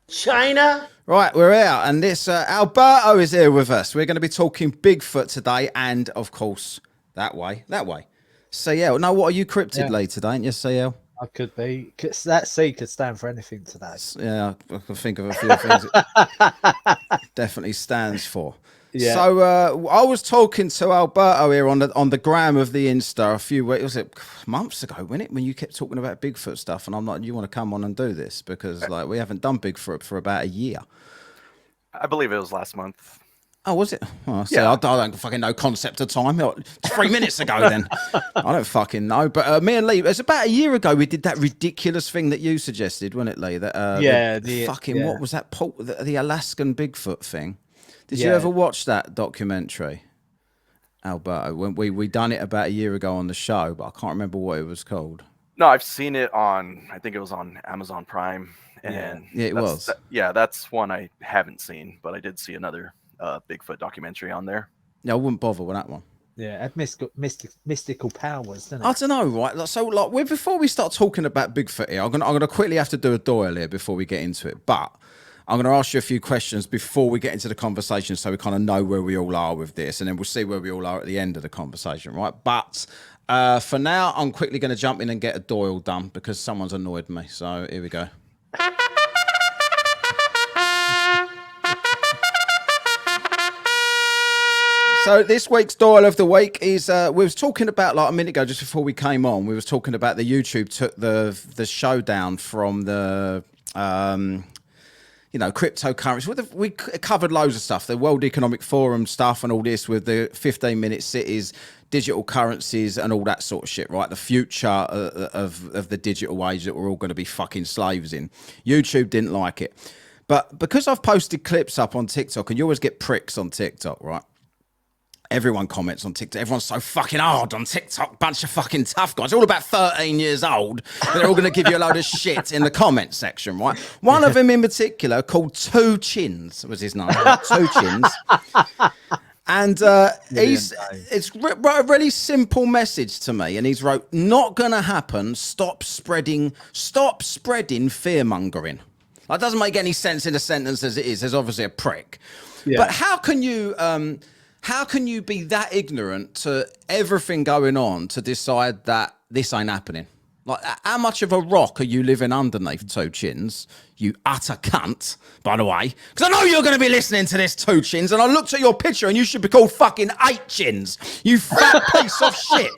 China? Right, we're out, and this Alberto is here with us. We're going to be talking Bigfoot today, and of course, that way. CL. No, what are you cryptid Yeah, lead today, ain't you, CL? I could be. That C could stand for anything today. Yeah, I can think of a few things it definitely stands for. Yeah. So I was talking to Alberto here on the gram of the Insta a few weeks, was it months ago, wasn't it, when you kept talking about Bigfoot stuff, and I'm like, you want to come on and do this because like we haven't done Bigfoot for about a year. I believe it was last month. Oh, was it? Oh, see, Yeah. I don't fucking know concept of time. It's 3 minutes ago then. I don't fucking know. But me and Lee, it was about a year ago we did that ridiculous thing that you suggested, wasn't it, Lee? That what was that? The Alaskan Bigfoot thing. Did you ever watch that documentary, Alberto? When we done it about a year ago on the show, but I can't remember what it was called. No, I've seen it on, I think it was on Amazon Prime. And Yeah, it was. That's one I haven't seen, but I did see another Bigfoot documentary on there. Yeah, I wouldn't bother with that one. Yeah, it had mystical powers, didn't it? I don't know, right? So, before we start talking about Bigfoot here, I'm gonna quickly have to do a Doyle here before we get into it. But I'm gonna ask you a few questions before we get into the conversation, so we kind of know where we all are with this, and then we'll see where we all are at the end of the conversation, right? But for now, I'm quickly gonna jump in and get a Doyle done because someone's annoyed me. So here we go. So this week's Doyle of the week is we was talking about like a minute ago, just before we came on. We was talking about the YouTube took the show down from the cryptocurrency. We covered loads of stuff, the World Economic Forum stuff, and all this with the 15-minute cities, digital currencies, and all that sort of shit. Right, the future of the digital age that we're all going to be fucking slaves in. YouTube didn't like it, but because I've posted clips up on TikTok, and you always get pricks on TikTok, right? Everyone comments on TikTok. Everyone's so fucking hard on TikTok. Bunch of fucking tough guys. All about 13 years old. They're all going to give you a load of shit in the comment section, right? One of them in particular, called Two Chins, was his name. Two Chins. And it's wrote a really simple message to me. And he's wrote, not going to happen. Stop spreading fear-mongering. That doesn't make any sense in a sentence as it is. There's obviously a prick. Yeah. But how can you be that ignorant to everything going on to decide that this ain't happening? Like, how much of a rock are you living underneath, Two Chins? You utter cunt, by the way. Because I know you're going to be listening to this, Two Chins, and I looked at your picture and you should be called fucking Eight Chins. You fat piece of shit.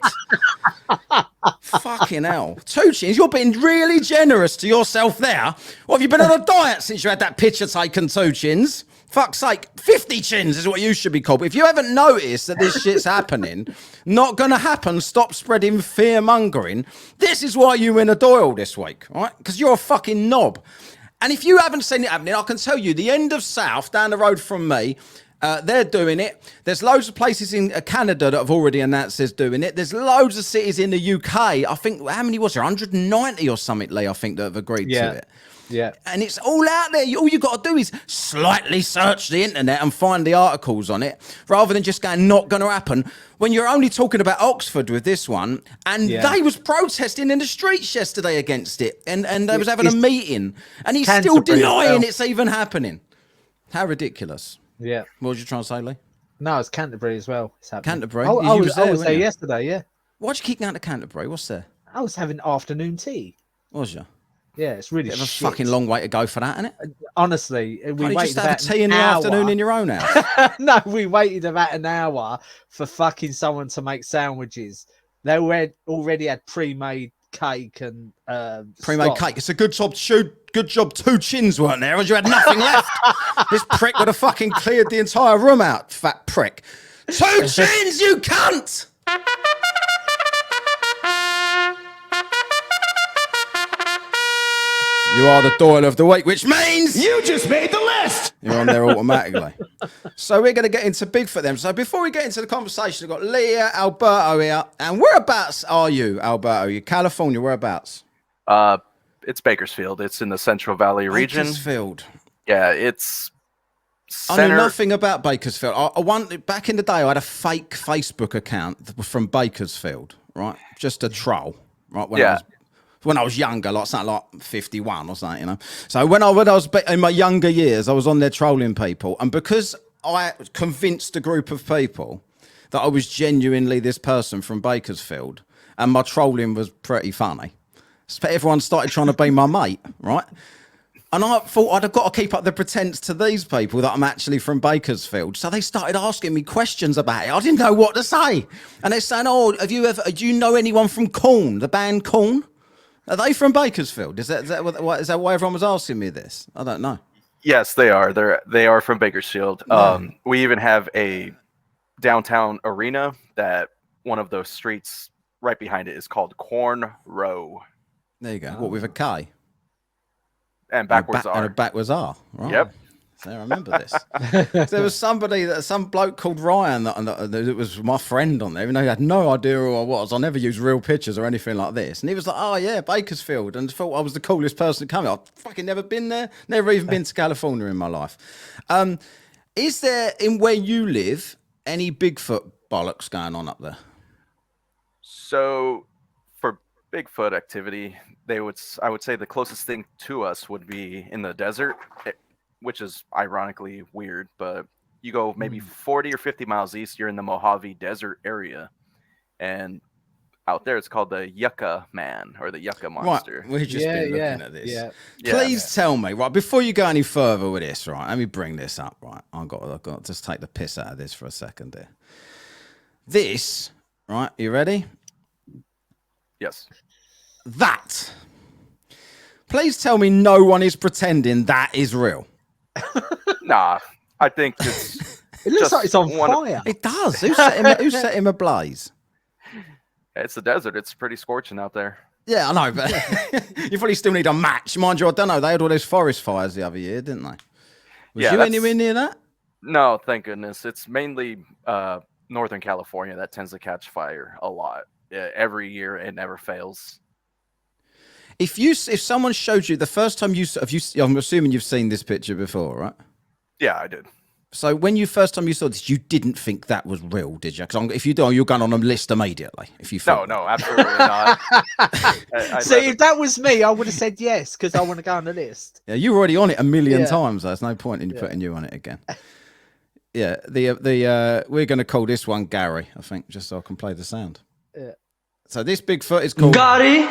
Fucking hell. Two Chins, you're being really generous to yourself there. What, have you been on a diet since you had that picture taken, Two Chins? Fuck's sake, 50 chins is what you should be called. But if you haven't noticed that this shit's happening, not going to happen, stop spreading fear-mongering, this is why you win a Doyle this week, right? Because you're a fucking knob. And if you haven't seen it happening, I can tell you, the end of South, down the road from me, they're doing it. There's loads of places in Canada that have already announced they're doing it. There's loads of cities in the UK. I think, how many was there? 190 or something, Lee, I think, that have agreed to it. Yeah. And it's all out there. All you got to do is slightly search the internet and find the articles on it, rather than just going, not going to happen, when you're only talking about Oxford with this one. And they was protesting in the streets yesterday against it. And they was having a meeting. And he's still denying it's even happening. How ridiculous. Yeah. What was you trying to say, Lee? No, it's Canterbury as well. It's happening. Canterbury? I was there yesterday, yeah. Why'd you keep going to Canterbury? What's there? I was having afternoon tea. Was you? Yeah, it's really a fucking long way to go for that, isn't it? Honestly, we waited just have a tea in the afternoon in your own house. No, we waited about an hour for fucking someone to make sandwiches. They already had pre-made cake and pre-made cake. It's a good job. Good job. Two Chins weren't there, as you had nothing left. This prick would have fucking cleared the entire room out. Fat prick. Two Chins, you cunt. You are the Doyle of the week, which means you just made the list. You're on there automatically. So we're going to get into Bigfoot then. So before we get into the conversation, we've got Leah, Alberto here. And whereabouts are you, Alberto? You're California, whereabouts? It's Bakersfield. It's in the Central Valley region. Bakersfield. Yeah, it's I knew nothing about Bakersfield. Back in the day, I had a fake Facebook account from Bakersfield, right? Just a troll, right? when I was younger, like something like 51 or something, you know. So when I was in my younger years, I was on there trolling people, and because I convinced a group of people that I was genuinely this person from Bakersfield, and my trolling was pretty funny, so everyone started trying to be my mate, right? And I thought I'd have got to keep up the pretense to these people that I'm actually from Bakersfield. So they started asking me questions about it. I didn't know what to say. And they're saying, "Oh, do you know anyone from Korn, the band Korn? Are they from Bakersfield? Is that why everyone was asking me this? I don't know." Yes, they are. They are from Bakersfield. We even have a downtown arena that one of those streets right behind it is called Corn Row. There you go. What, with a K? And backwards And a backwards R. Right. Yep. So I remember this. There was some bloke called Ryan that was my friend on there, even though he had no idea who I was. I never used real pictures or anything like this. And he was like, "Oh yeah, Bakersfield," and thought I was the coolest person to come. I've fucking never been there, never even been to California in my life. Is there, in where you live, any Bigfoot bollocks going on up there? So for Bigfoot activity, I would say the closest thing to us would be in the desert, which is ironically weird, but you go maybe 40 or 50 miles east, you're in the Mojave Desert area, and out there it's called the Yucca Man or the Yucca Monster. Right, we've just been looking at this. Yeah. Please tell me, right, before you go any further with this, right, let me bring this up, right. I've got to just take the piss out of this for a second there. This, right, you ready? Yes. That. Please tell me no one is pretending that is real. Nah, I think it's It looks like it's on fire. It does. Who set him ablaze? It's the desert. It's pretty scorching out there. Yeah, I know, but you probably still need a match. Mind you, I don't know. They had all those forest fires the other year, didn't they? Was you anywhere near that? No, thank goodness. It's mainly Northern California that tends to catch fire a lot. Yeah, every year, it never fails. If someone showed you the first time I'm assuming you've seen this picture before, right? Yeah, I did. So when you first time you saw this, you didn't think that was real, did you? Because if you do, you're going on a list immediately. If you no, absolutely not. See, if that was me, I would have said yes because I want to go on the list. Yeah, you were already on it a million times. There's no point in putting you on it again. Yeah, we're going to call this one Gary, I think, just so I can play the sound. Yeah. So this Bigfoot is called Gary.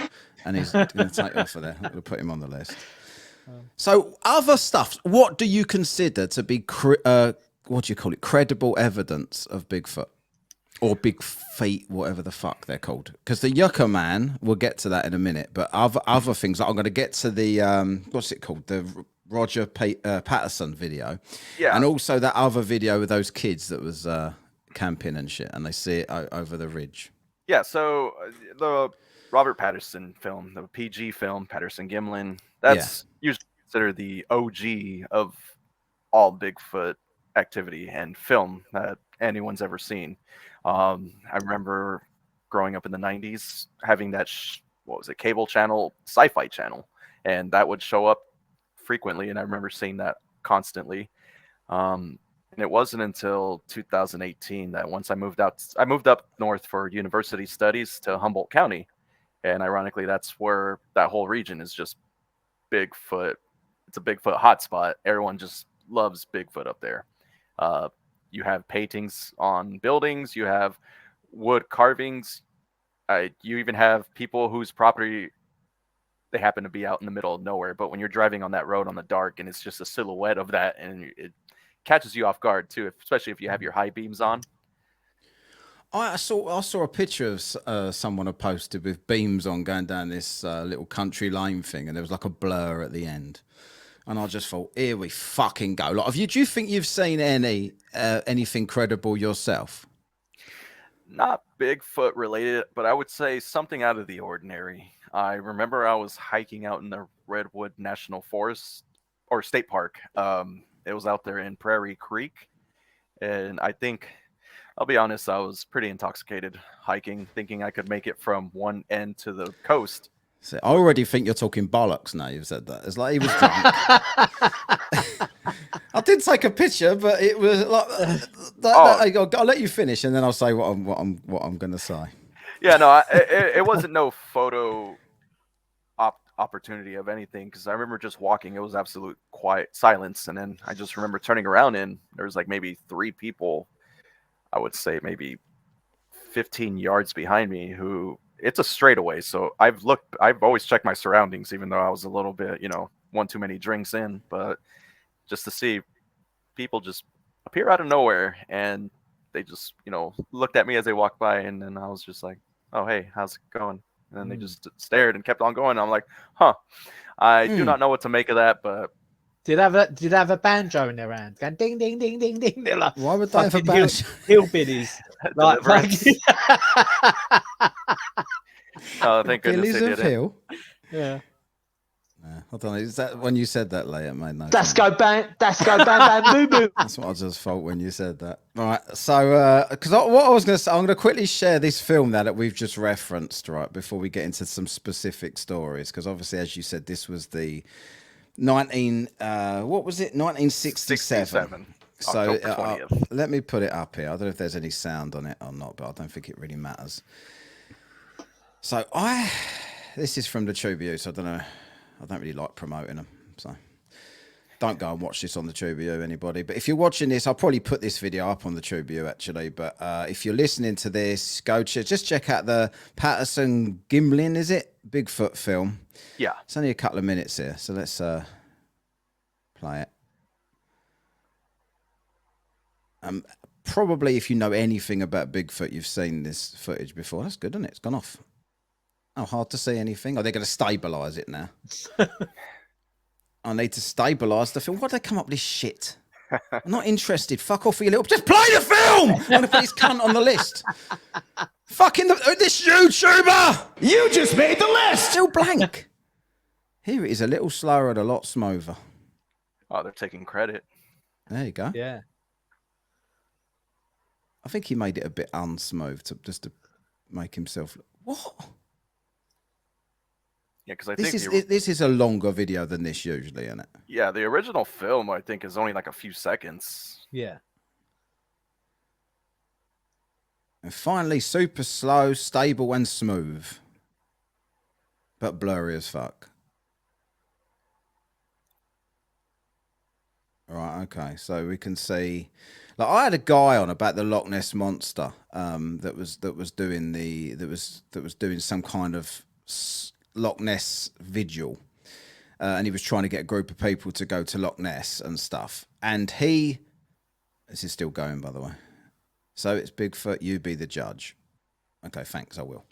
And he's going to take off of there. I'm going to put him on the list. So other stuff. What do you consider to be what do you call it? Credible evidence of Bigfoot or big feet, whatever the fuck they're called. Because the Yucca Man, we'll get to that in a minute. But other things, like I'm going to get to the what's it called? The Roger Patterson video. Yeah. And also that other video with those kids that was camping and shit, and they see it over the ridge. Yeah. So the Robert Patterson film, the PG film, Patterson Gimlin, that's usually considered the OG of all Bigfoot activity and film that anyone's ever seen. I remember growing up in the 90s having that, cable channel, Sci-Fi channel, and that would show up frequently, and I remember seeing that constantly. And it wasn't until 2018 that once I moved up north for university studies to Humboldt County. And ironically, that's where that whole region is just Bigfoot. It's a Bigfoot hotspot. Everyone just loves Bigfoot up there. You have paintings on buildings. You have wood carvings. You even have people whose property, they happen to be out in the middle of nowhere. But when you're driving on that road on the dark and it's just a silhouette of that, and it catches you off guard too, especially if you have your high beams on. I saw a picture of someone had posted with beams on going down this little country lane thing, and there was like a blur at the end, and I just thought, here we fucking go. Like, do you think you've seen anything credible yourself? Not Bigfoot related, but I would say something out of the ordinary. I remember I was hiking out in the Redwood National Forest or State Park. It was out there in Prairie Creek, and I think, I'll be honest, I was pretty intoxicated hiking, thinking I could make it from one end to the coast. So I already think you're talking bollocks now you've said that. It's like he was drunk. I did take a picture, but it was like I'll let you finish, and then I'll say what I'm going to say. Yeah, no, it wasn't no photo opportunity of anything, because I remember just walking. It was absolute quiet silence, and then I just remember turning around and there was like maybe 3 people, I would say maybe 15 yards behind me, who it's a straightaway. So I've always checked my surroundings, even though I was a little bit, one too many drinks in, but just to see people just appear out of nowhere, and they just, looked at me as they walked by, and then I was just like, oh, hey, how's it going? And then they just stared and kept on going. I'm like, huh, I do not know what to make of that, but did they have a banjo in their hand? Going ding ding ding ding ding. They're like, why would they have a banjo? Hillbillies. Like, thank goodness they did it. Yeah. I don't know. Is that when you said that, Leah? It made no That's sense. go bang, boo boo. That's what I just thought when you said that. All right. So, because what I was going to say, I'm going to quickly share this film now that we've just referenced, right, before we get into some specific stories. Because obviously, as you said, this was the 1967. So let me put it up here. I don't know if there's any sound on it or not, but I don't think it really matters. So this is from the Tribute. So I don't know. I don't really like promoting them, so don't go and watch this on the Tribute, anybody. But if you're watching this, I'll probably put this video up on the Tribute, actually. But if you're listening to this, just check out the Patterson Gimlin, is it? Bigfoot film. Yeah. It's only a couple of minutes here, so let's play it. Probably if you know anything about Bigfoot, you've seen this footage before. That's good, isn't it? It's gone off. Oh, hard to see anything. Oh, they're going to stabilise it now. I need to stabilise the film. Why'd they come up with this shit? I'm not interested. Fuck off, you little... Just play the film! I'm going to put this cunt on the list. Fucking this YouTuber! You just made the list! Still blank. Here it is, a little slower and a lot smoother. Oh, they're taking credit. There you go. Yeah. I think he made it a bit unsmooth just to make himself... What? Yeah, because I this think this is a longer video than this usually, isn't it? Yeah, the original film I think is only like a few seconds. Yeah. And finally, super slow, stable, and smooth, but blurry as fuck. All right, okay, so we can see. Like, I had a guy on about the Loch Ness monster that was doing some kind of Loch Ness vigil, and he was trying to get a group of people to go to Loch Ness and stuff. And this is still going, by the way. So it's Bigfoot, you be the judge. Okay, thanks, I will.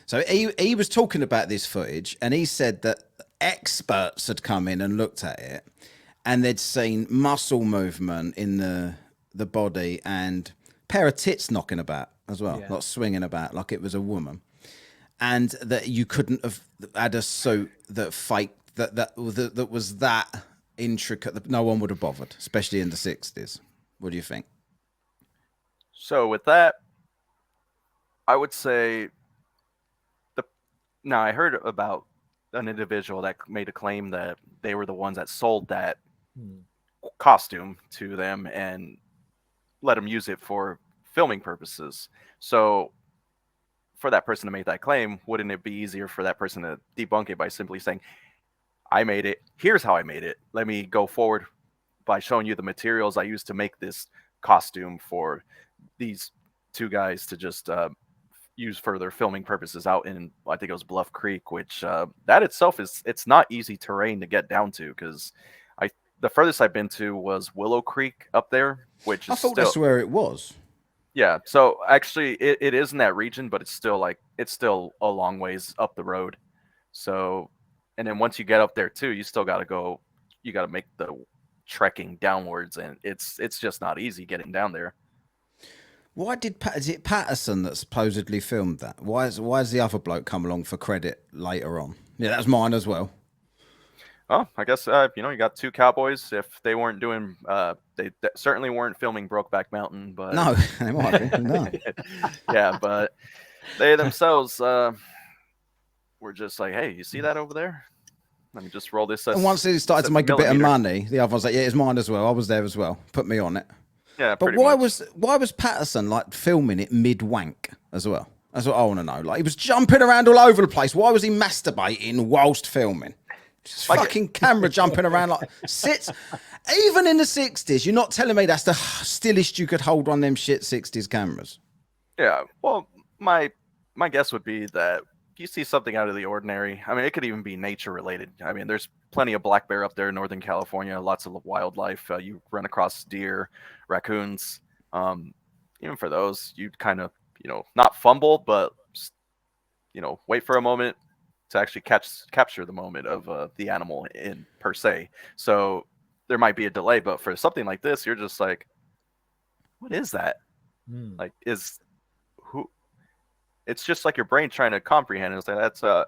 So he was talking about this footage, and he said that experts had come in and looked at it, and they'd seen muscle movement in the body and a pair of tits knocking about as well, not swinging about like it was a woman. And that you couldn't have had a suit that was that intricate that no one would have bothered, especially in the 60s. What do you think? So with that, I would say now I heard about an individual that made a claim that they were the ones that sold that costume to them and let them use it for filming purposes. So for that person to make that claim, wouldn't it be easier for that person to debunk it by simply saying, I made it, here's how I made it, let me go forward by showing you the materials I used to make this costume for these 2 guys to just use for their filming purposes out in, I think it was Bluff Creek, which that itself it's not easy terrain to get down to, because the furthest I've been to was Willow Creek up there, which is I thought that's where it was. Yeah, so actually it is in that region, but it's still a long ways up the road. So, and then once you get up there too, you still got to make the trekking downwards, and it's just not easy getting down there. Why is it Patterson that supposedly filmed that? Why is the other bloke come along for credit later on? Yeah, that was mine as well. Oh, I guess you got 2 cowboys. If they weren't doing, they certainly weren't filming Brokeback Mountain, but no, they might be. No. Yeah, but they themselves were just like, hey, you see that over there? Let me just roll this. And once they started to make a bit of money, the other one's like, yeah, it's mine as well. I was there as well. Put me on it. Yeah, but why was Patterson like filming it mid wank as well? That's what I want to know. Like, he was jumping around all over the place. Why was he masturbating whilst filming? Just fucking camera jumping around like sits. Even in the 60s, you're not telling me that's the stillest you could hold on them shit 60s cameras. Yeah. Well, my guess would be that if you see something out of the ordinary, I mean, it could even be nature related. I mean, there's plenty of black bear up there in Northern California, lots of wildlife. You run across deer, raccoons. Even for those, you'd kind of, not fumble, but, wait for a moment to actually capture the moment of the animal in per se. So there might be a delay, but for something like this, you're just like, what is that? Like, it's just like your brain trying to comprehend. It's like, it's a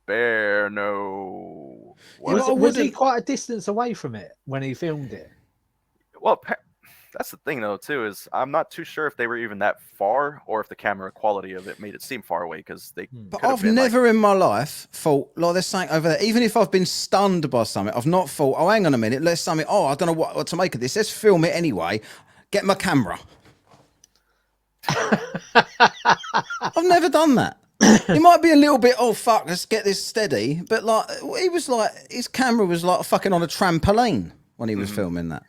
bear. No. Was he quite a distance away from it when he filmed it? Well, that's the thing, though, too, is I'm not too sure if they were even that far or if the camera quality of it made it seem far away, because they. But I've never in my life thought, like, there's something over there. Even if I've been stunned by something, I've not thought, oh, hang on a minute, let's something. Oh, I don't know what to make of this. Let's film it anyway. Get my camera. I've never done that. He might be a little bit, oh fuck, let's get this steady. But like, he was like, his camera was like fucking on a trampoline when he was filming that.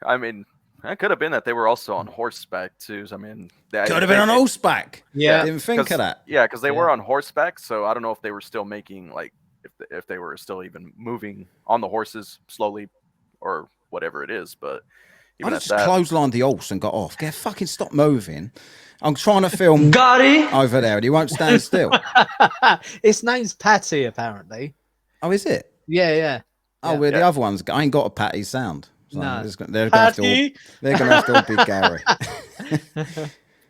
I mean, it could have been that they were also on horseback too. I mean, could have been on horseback. Yeah, I didn't think of that. Yeah, because they were on horseback, so I don't know if they were still making, like, if they were still even moving on the horses slowly or whatever it is. But I just clotheslined the horse and got off. Get fucking stop moving. I'm trying to film over there and he won't stand still. His name's Patty, apparently. Oh, is it? Yeah. Oh, yeah. The other ones, I ain't got a Patty sound. So No. They're going to have to all be Gary.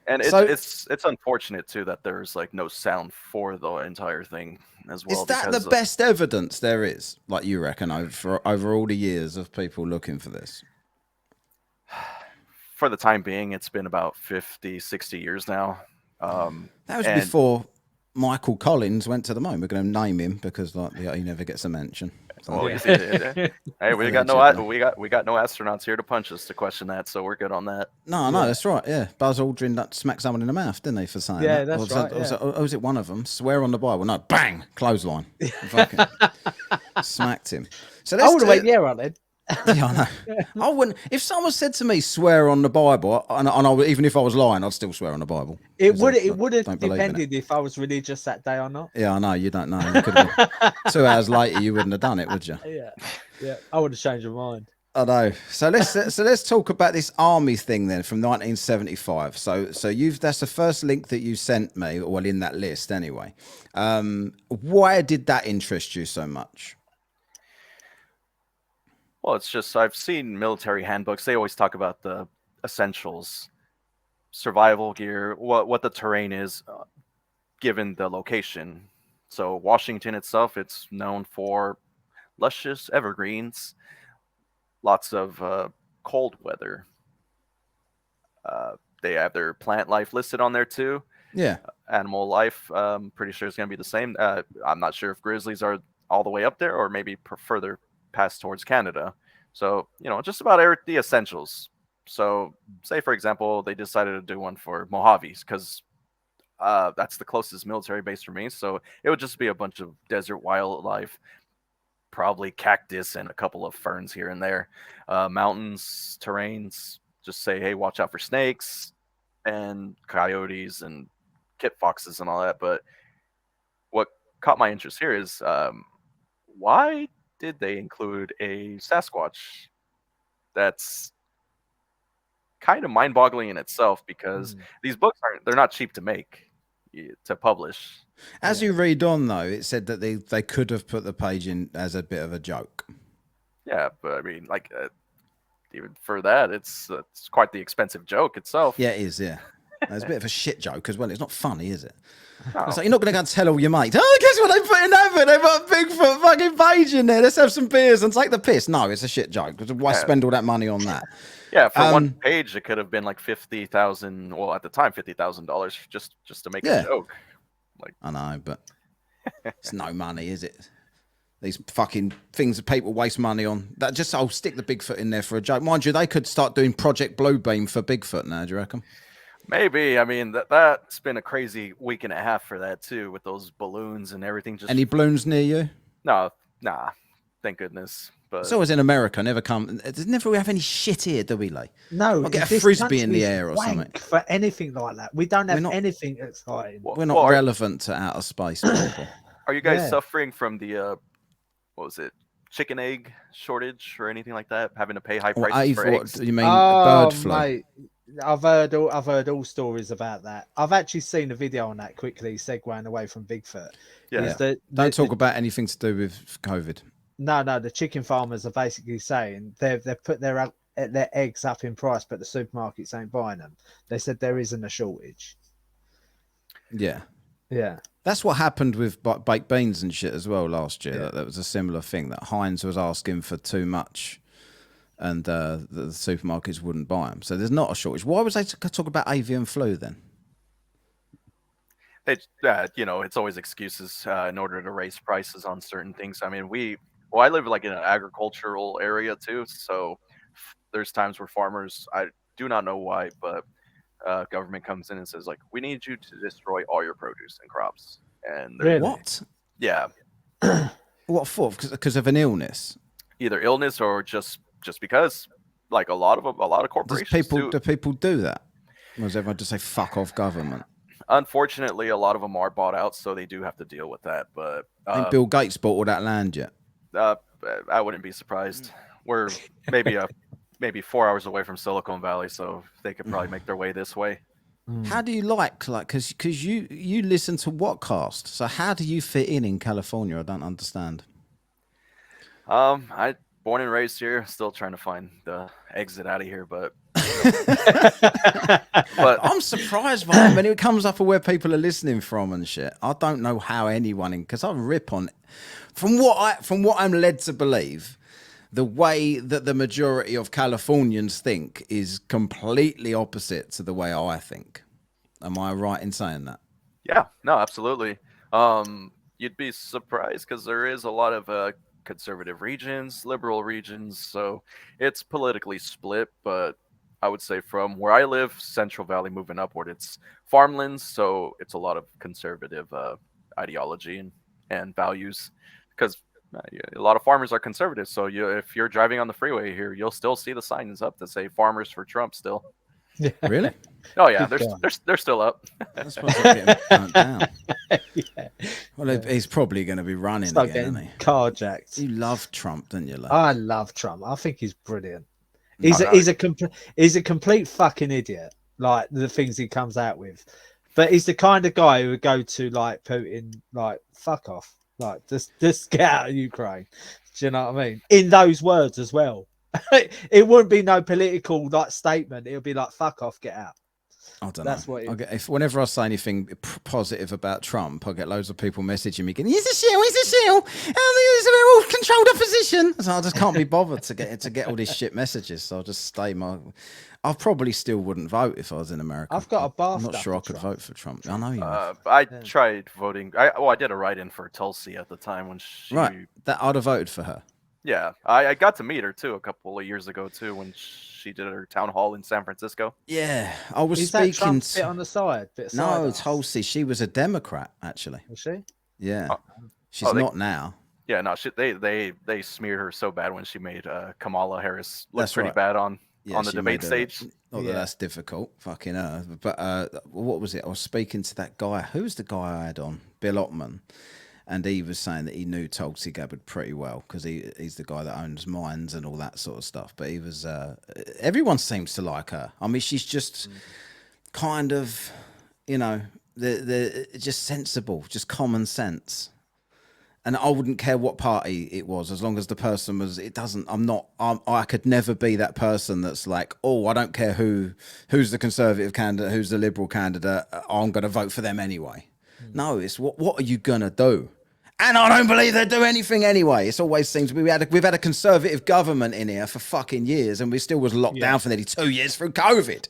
And it's unfortunate too that there's like no sound for the entire thing as well. Is that the best evidence there is, like you reckon, over all the years of people looking for this? For the time being, it's been about 50, 60 years now. That was before Michael Collins went to the moon. We're going to name him because he never gets a mention. So. Well, hey, we got no astronauts here to punch us to question that, so we're good on that. No, that's right. Yeah, Buzz Aldrin smacked someone in the mouth, didn't he, for saying that? Yeah, that's right. Was it one of them? Swear on the Bible? No, bang, clothesline. Fucking smacked him. So I would have went, yeah, right then. Yeah, I know. I wouldn't. If someone said to me, "Swear on the Bible," and even if I was lying, I'd still swear on the Bible. It would have depended if I was religious that day or not. Yeah, I know. You don't know. You could have 2 hours later, you wouldn't have done it, would you? Yeah. I would have changed my mind. I know. So let's talk about this army thing then from 1975. So that's the first link that you sent me, well, in that list anyway. Why did that interest you so much? Well, it's just I've seen military handbooks. They always talk about the essentials, survival gear, what the terrain is, given the location. So Washington itself, it's known for luscious evergreens, lots of cold weather. They have their plant life listed on there too. Yeah. Animal life, pretty sure it's going to be the same. I'm not sure if grizzlies are all the way up there or maybe further past towards Canada. So, just about the essentials. So, say, for example, they decided to do one for Mojaves because that's the closest military base for me. So it would just be a bunch of desert wildlife, probably cactus and a couple of ferns here and there. Mountains, terrains, just say, hey, watch out for snakes and coyotes and kit foxes and all that. But what caught my interest here is why did they include a Sasquatch? That's kind of mind-boggling in itself because these books they're not cheap to make, to publish. As you read on, though, it said that they could have put the page in as a bit of a joke. Yeah, but I mean, like, even for that, it's quite the expensive joke itself. Yeah, it is, yeah. It's a bit of a shit joke as well. It's not funny, is it? No. It's like, you're not going to go and tell all your mates, oh, guess what they put in that bit? They put a Bigfoot fucking page in there. Let's have some beers and take the piss. No, it's a shit joke. Why spend all that money on that? Yeah, for one page, it could have been like $50,000. Well, at the time, $50,000 just to make a joke. Like, I know, but it's no money, is it? These fucking things that people waste money on. That just, stick the Bigfoot in there for a joke. Mind you, they could start doing Project Bluebeam for Bigfoot now. Do you reckon? Maybe. I mean, that's been a crazy week and a half for that too, with those balloons and everything. Just Any balloons near you? no, nah. Thank goodness. But It's always in America. Never come. Never we have any shit here, do we, Lee? No, I'll get a this frisbee in the country's air or wank something. for anything like that. We don't have We're not- anything exciting. Well, We're not well, relevant to outer space, people. are you guys Yeah. suffering from the what was it, chicken egg shortage or anything like that? Having to pay high Or prices Ave, for what eggs? do you mean? Oh, Bird flu. mate, I've heard all stories about that. I've actually seen a video on that. Quickly segueing away from Bigfoot. Yeah. Is Don't talk about anything to do with COVID. No, the chicken farmers are basically saying they've put their eggs up in price, but the supermarkets ain't buying them. They said there isn't a shortage. Yeah. Yeah. That's what happened with baked beans and shit as well last year. Yeah. That was a similar thing, that Heinz was asking for too much and the supermarkets wouldn't buy them. So there's not a shortage. Why was they talking about avian flu then? They, it's always excuses in order to raise prices on certain things. I mean, I live like in an agricultural area too, so there's times where farmers, I do not know why, but government comes in and says like, we need you to destroy all your produce and crops, and Really? What? yeah, What for? Because of an illness? either illness or just because, like a lot of Does corporations do people do that? Or does everyone just say fuck off government? Unfortunately, a lot of them are bought out, so they do have to deal with that. But Ain't Bill Gates bought all that land yet? I wouldn't be surprised. We're maybe 4 hours away from Silicon Valley, so they could probably make their way this way. How do you like because you listen to Whatcast, so how do you fit in California? I don't understand. I born and raised here, still trying to find the exit out of here, but But I'm surprised by it when it comes up where people are listening from and shit. I don't know how anyone because I rip on from what I'm led to believe. The way that the majority of Californians think is completely opposite to the way I think. Am I right in saying that? yeah, no, absolutely. You'd be surprised because there is a lot of conservative regions, liberal regions, so it's politically split. But I would say from where I live, Central Valley moving upward, it's farmlands, so it's a lot of conservative ideology and values because a lot of farmers are conservative. So if you're driving on the freeway here, you'll still see the signs up that say "Farmers for Trump" still. Yeah. Really? Oh yeah, Good they're still up. That's supposed to get him down. Yeah. Well, he's probably going to be running Start again, getting isn't carjacked. he? You love Trump, don't you? Love? I love Trump. I think he's brilliant. No, He's a complete fucking idiot. Like the things he comes out with, but he's the kind of guy who would go to like Putin, like fuck off, like just get out of Ukraine. Do you know what I mean? In those words as well. It wouldn't be no political like statement. It would be like fuck off, get out. I don't That's know. what Whenever I say anything positive about Trump, I get loads of people messaging me going, he's a shill, and he's a all controlled opposition. So I just can't be bothered to get all these shit messages. So I'll just stay I probably still wouldn't vote if I was in America. I've got a bath. I'm not sure I could vote for Trump. I know you. I tried voting. I did a write-in for Tulsi at the time when she. Right, that I'd have voted for her. Yeah, I got to meet her too a couple of years ago too when she did her town hall in San Francisco. Yeah, I was Is speaking. that Trump bit on the side? Bit No, side Tulsi. She was a Democrat actually. Was she? Yeah, Oh. she's they- not now. Yeah, no, they smeared her so bad when she made Kamala Harris look That's pretty right. bad on Yeah, the she debate made stage. Not that that's difficult, fucking her. But what was it? I was speaking to that guy. Who was the guy I had on? Bill Ottman. And he was saying that he knew Tulsi Gabbard pretty well because he's the guy that owns mines and all that sort of stuff. But he was, everyone seems to like her. I mean, she's just kind of, the just sensible, just common sense. And I wouldn't care what party it was, as long as the person was. I could never be that person that's like, oh, I don't care who's the Conservative candidate, who's the Liberal candidate. I'm going to vote for them anyway. No, it's what are you going to do? And I don't believe they do anything anyway. It always seems we've had a Conservative government in here for fucking years, and we still was locked down for nearly 2 years through COVID.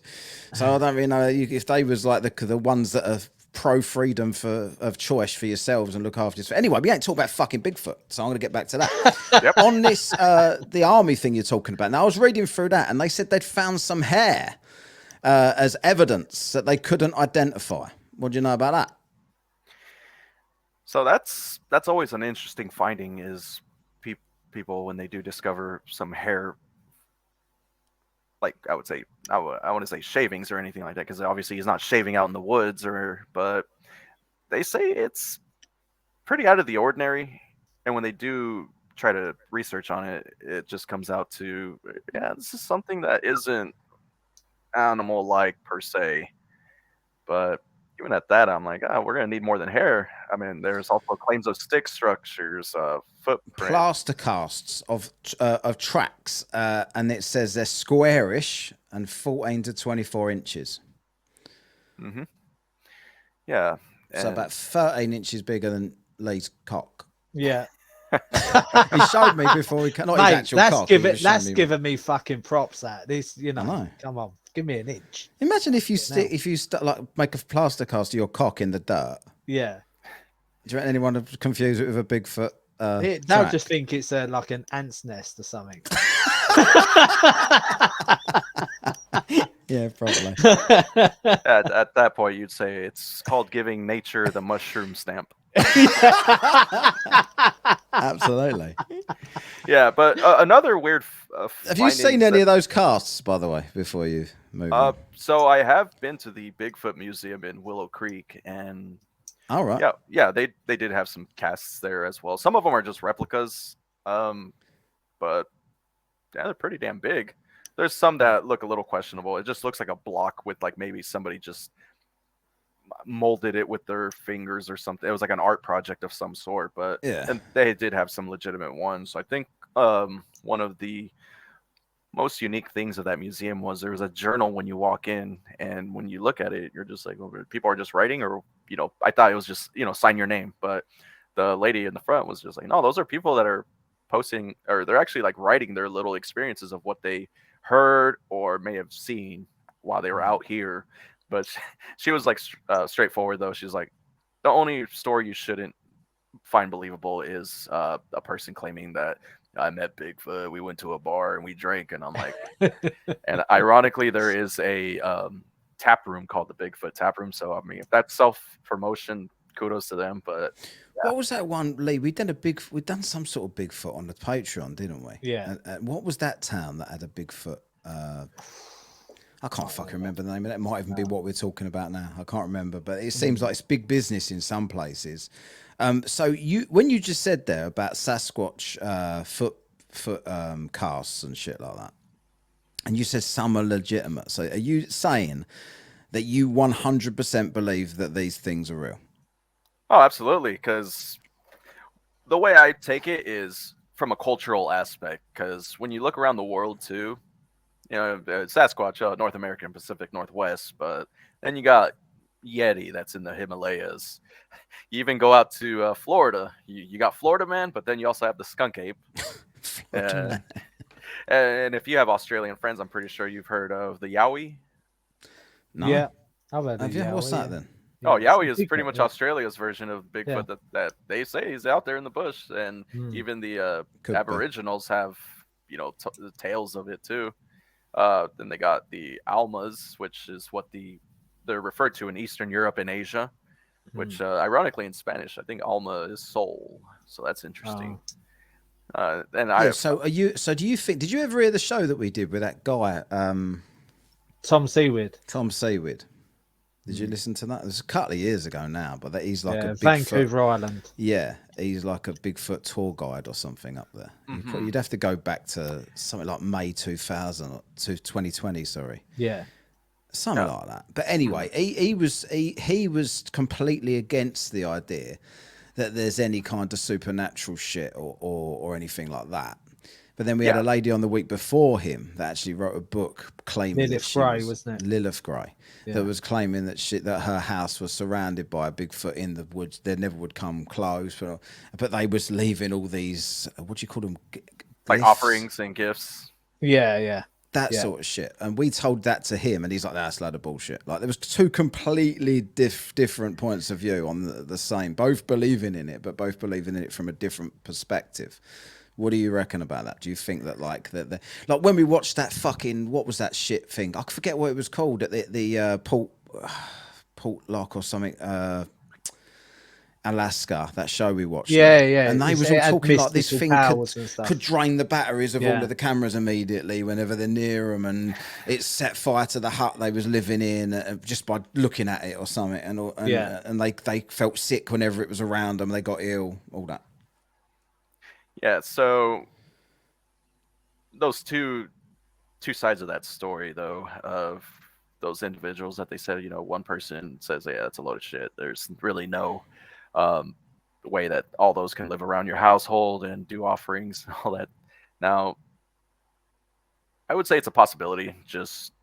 So I don't really know if they was like the ones that are pro freedom of choice for yourselves and look after yourself. Anyway, we ain't talking about fucking Bigfoot, so I'm going to get back to that. On this, the army thing you're talking about. Now I was reading through that, and they said they'd found some hair. as evidence that they couldn't identify. What do you know about that? So that's always an interesting finding is people when they do discover some hair, like I would say, I want to say shavings or anything like that, because obviously he's not shaving out in the woods, but they say it's pretty out of the ordinary. And when they do try to research on it, it just comes out to, yeah, this is something that isn't animal-like per se. But even at that, I'm like, oh, we're gonna need more than hair. I mean, there's also claims of stick structures, footprint. Plaster casts of tracks, and it says they're squarish and 14 to 24 inches. Mm-hmm. Yeah. So about 13 inches bigger than Lee's cock. Yeah. He showed me before he not Mate, his actual cock. That's giving me fucking props. That this, you know, come on, give me an inch. Imagine if you like make a plaster cast of your cock in the dirt. Yeah. Do you reckon anyone would confuse it with a Bigfoot? They'll just think it's like an ant's nest or something. Yeah, probably. At that point, you'd say it's called giving nature the mushroom stamp. Absolutely. Yeah, but another weird. Have you seen any of those casts, by the way, before you move on? So I have been to the Bigfoot Museum in Willow Creek, and all right. Yeah, they did have some casts there as well. Some of them are just replicas, but yeah, they're pretty damn big. There's some that look a little questionable. It just looks like a block with like maybe somebody just molded it with their fingers or something. It was like an art project of some sort, but yeah, and they did have some legitimate ones. So I think one of the most unique things of that museum was there was a journal when you walk in, and when you look at it, you're just like, well, people are just writing, or I thought it was just sign your name, but the lady in the front was just like, no, those are people that are posting, or they're actually like writing their little experiences of what they heard or may have seen while they were out here. But she was like straightforward though. She's like, the only story you shouldn't find believable is a person claiming that I met Bigfoot, we went to a bar and we drank, and I'm like, and ironically there is a tap room called the Bigfoot Tap Room. So I mean, if that's self-promotion, kudos to them. But yeah. What was that one, Lee? We've done some sort of Bigfoot on the Patreon, didn't we? Yeah. What was that town that had a Bigfoot? I can't fucking remember the name of that. It might even be what we're talking about now. I can't remember, but it seems like it's big business in some places. So when you just said there about Sasquatch foot casts and shit like that, and you said some are legitimate. So are you saying that you 100% believe that these things are real? Oh, absolutely. Because the way I take it is from a cultural aspect. Because when you look around the world too, Sasquatch, North American Pacific Northwest, but then you got Yeti that's in the Himalayas. You even go out to Florida. You got Florida Man, but then you also have the skunk ape. And if you have Australian friends, I'm pretty sure you've heard of the Yowie. No. Yeah, I've heard of Yowie. What's that then? Yeah, Yowie is pretty much Australia's version of Bigfoot that they say he's out there in the bush, and even the Aboriginals have the tales of it too. Then they got the Almas, which is what they're referred to in Eastern Europe and Asia, which ironically in Spanish, I think Alma is soul. So that's interesting. So do you think? Did you ever hear the show that we did with that guy, Tom Seaweed? Tom Seaweed. Did you listen to that? It was a couple of years ago now, but he's like a Bigfoot, Vancouver Island. Yeah, he's like a Bigfoot tour guide or something up there. You'd have to go back to something like May 2000 to 2020. Sorry. Yeah. Something like that. But anyway, he was completely against the idea that there's any kind of supernatural shit or anything like that. But then we had a lady on the week before him that actually wrote a book claiming Lilith Gray, wasn't it? Lilith Gray, that was claiming that that her house was surrounded by a Bigfoot in the woods. They never would come close, but they was leaving all these what do you call them? Like offerings and gifts. Yeah. That sort of shit. And we told that to him, and he's like, that's a load of bullshit. Like, there was two completely different points of view on the same, both believing in it, but both believing in it from a different perspective. What do you reckon about that? Do you think that like like when we watched that fucking what was that shit thing? I forget what it was called at the Port Lock or something. Alaska, that show we watched. Yeah, there. yeah. And they was It all had talking like this mystical thing powers and stuff. could drain the batteries of all Yeah. of the cameras immediately whenever they're near them, and it set fire to the hut they was living in just by looking at it or something. And they felt sick whenever it was around them. They got ill, all that. Yeah, so those two sides of that story, though, of those individuals that they said, one person says, yeah, that's a load of shit. There's really no way that all those can live around your household and do offerings and all that. Now, I would say it's a possibility just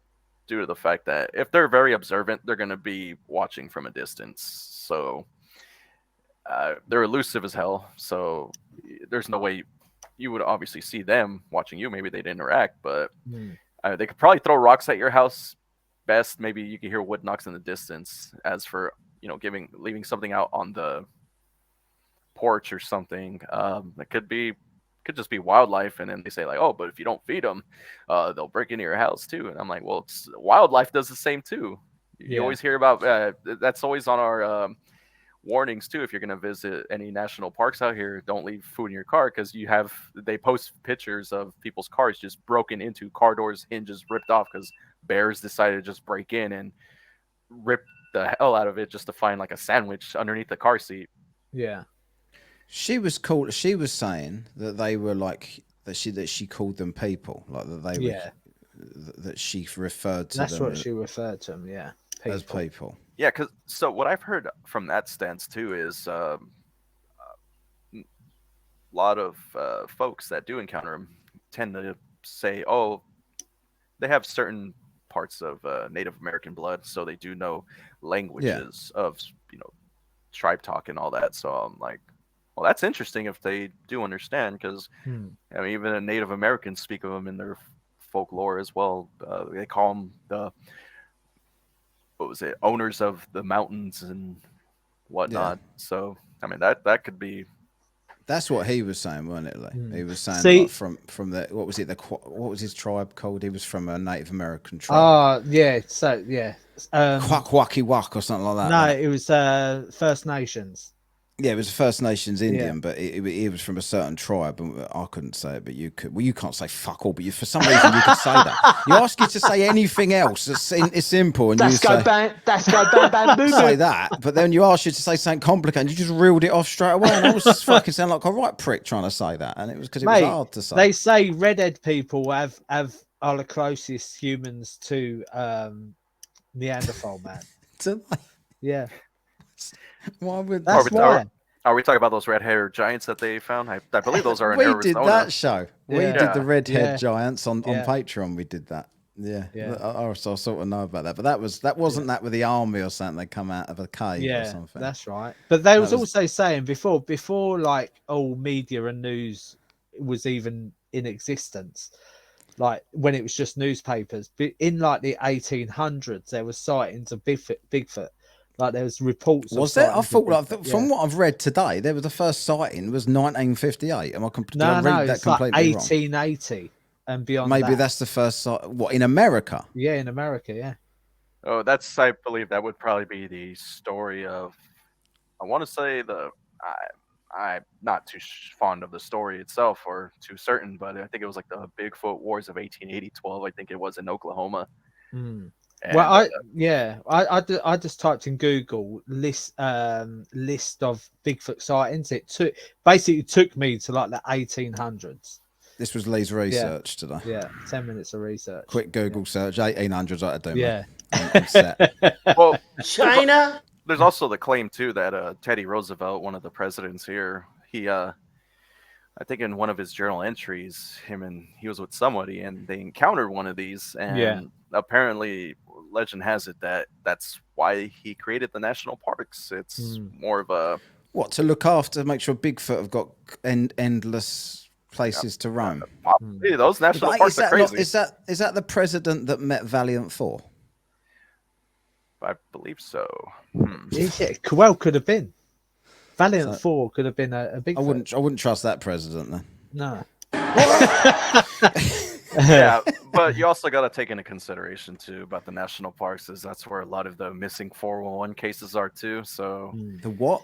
due to the fact that if they're very observant, they're going to be watching from a distance. So they're elusive as hell. So there's no way you would obviously see them watching you. Maybe they'd interact, but they could probably throw rocks at your house. Best, maybe you could hear wood knocks in the distance. As for leaving something out on the porch or something, that could just be wildlife. And then they say like, oh, but if you don't feed them, they'll break into your house too. And I'm like, well, wildlife does the same too. You always hear about that's always on our warnings too. If you're going to visit any national parks out here, don't leave food in your car, because they post pictures of people's cars just broken into, car doors, hinges ripped off because bears decided to just break in and rip the hell out of it just to find like a sandwich underneath the car seat. Yeah. She was called. She was saying that they were like that. She called them people, like that they were. That she referred to. That's them what she referred to them. Yeah, as people. Yeah, because so what I've heard from that stance too is a lot of folks that do encounter them tend to say, oh, they have certain parts of Native American blood, so they do know languages of tribe talk and all that. So I'm like, well, that's interesting if they do understand, because I mean, even Native Americans speak of them in their folklore as well. They call them the owners of the mountains and whatnot. So I mean, that could be. That's what he was saying, wasn't it? Like, he was saying like from the what was his tribe called? He was from a Native American tribe. Yeah. So yeah, Quacky Wak or something like that. No, right? it was First Nations. Yeah, it was First Nations Indian, but he was from a certain tribe, and I couldn't say it, but you could. Well, you can't say fuck all, but for some reason you could say that. You ask you to say anything else, it's simple, and That's go bang, boo. Say that, but then you ask you to say something complicated, you just reeled it off straight away, and I was just fucking sound like a right prick trying to say that, and it was because it was hard to say. They say redhead people are the closest humans to Neanderthal man. Yeah. Why would that's why? Are we talking about those Redhead Giants that they found? I believe those are in we Arizona. did that show. Yeah. We did the Redhead Giants on Yeah. Patreon. We did that. Yeah. I sort of know about that, but that wasn't that with the army or something. They come out of a cave or something. That's right. But they was also saying before like all media and news was even in existence, like when it was just newspapers, in like the 1800s, there was sightings of Bigfoot. Like there was reports. Was there? I thought from what I've read today, there was the first sighting was 1958. Am I read that completely like wrong? 1880 and beyond. Maybe that's the first sight. What, in America? Yeah, in America. Yeah. Oh, I believe that would probably be the story of. I want to say I'm not too fond of the story itself or too certain, but I think it was like the Bigfoot Wars of 1880-12. I think it was in Oklahoma. And, well, I just typed in Google list of Bigfoot sightings. It took me to like the 1800s. This was Lee's research today. Yeah, 10 minutes of research. Quick Google search, 1800s. I do. Yeah. On set. Well, China. There's also the claim too that Teddy Roosevelt, one of the presidents here, he I think in one of his journal entries, he was with somebody and they encountered one of these, and apparently legend has it that that's why he created the national parks. It's more of a to look after, make sure Bigfoot have got endless places to roam. Possibly. Those national parks are crazy. Is that the president that met Valiant Thor? I believe so. Yeah, well, could have been. Valiant Thor could have been a big. I wouldn't trust that president then. No. Yeah, but you also got to take into consideration too about the national parks, is that's where a lot of the missing 411 cases are too. So The what?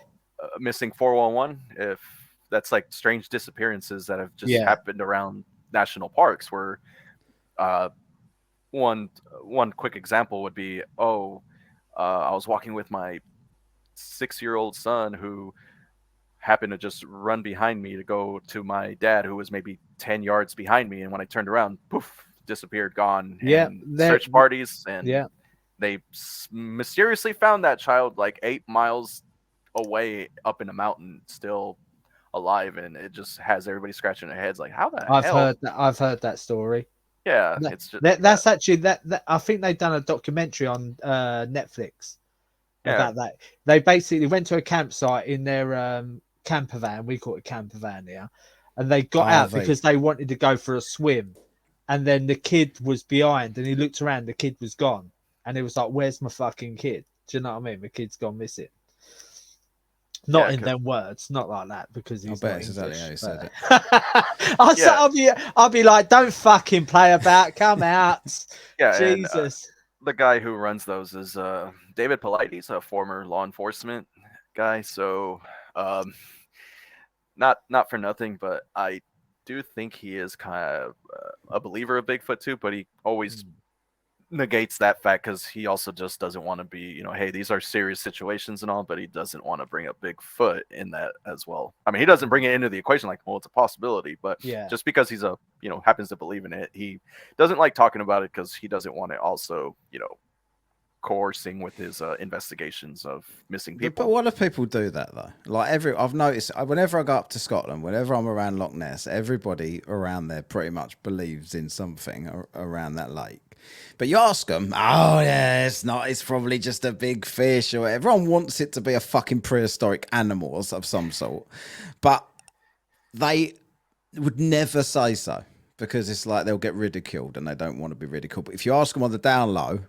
missing 411, if that's like strange disappearances that have just Yeah. happened around national parks, where one quick example would be, I was walking with my 6-year-old son who happened to just run behind me to go to my dad, who was maybe 10 yards behind me, and when I turned around, poof, disappeared, gone. Yeah, And search parties, and Yeah. they mysteriously found that child like 8 miles away up in a mountain, still alive, and it just has everybody scratching their heads like, how the hell? I've heard that story. Yeah, That- it's just That's actually that I think they've done a documentary on Netflix about that. They basically went to a campsite in their camper van. We call it camper van here, and they got out RV. because they wanted to go for a swim, and then the kid was behind, and he looked around, the kid was gone, and he was like, "Where's my fucking kid?" Do you know what I mean? The kid's gone missing. Not in them words, not like that, because he's bet not it's English. exactly how he said it. I'll be like, don't fucking play about, come out. yeah. Jesus. And, the guy who runs those is David Polites, a former law enforcement guy. So not for nothing, but I do think he is kind of a believer of Bigfoot too, but he always negates that fact because he also just doesn't want to be, hey, these are serious situations and all, but he doesn't want to bring up Bigfoot in that as well. I mean, he doesn't bring it into the equation like, well, it's a possibility, but just because he's happens to believe in it, he doesn't like talking about it because he doesn't want to also, coercing with his investigations of missing people. But what if people do that though? Like I've noticed whenever I go up to Scotland, whenever I'm around Loch Ness, everybody around there pretty much believes in something around that lake. But you ask them, oh yeah, it's not. It's probably just a big fish, or everyone wants it to be a fucking prehistoric animal of some sort. But they would never say so because it's like they'll get ridiculed and they don't want to be ridiculed. But if you ask them on the down low,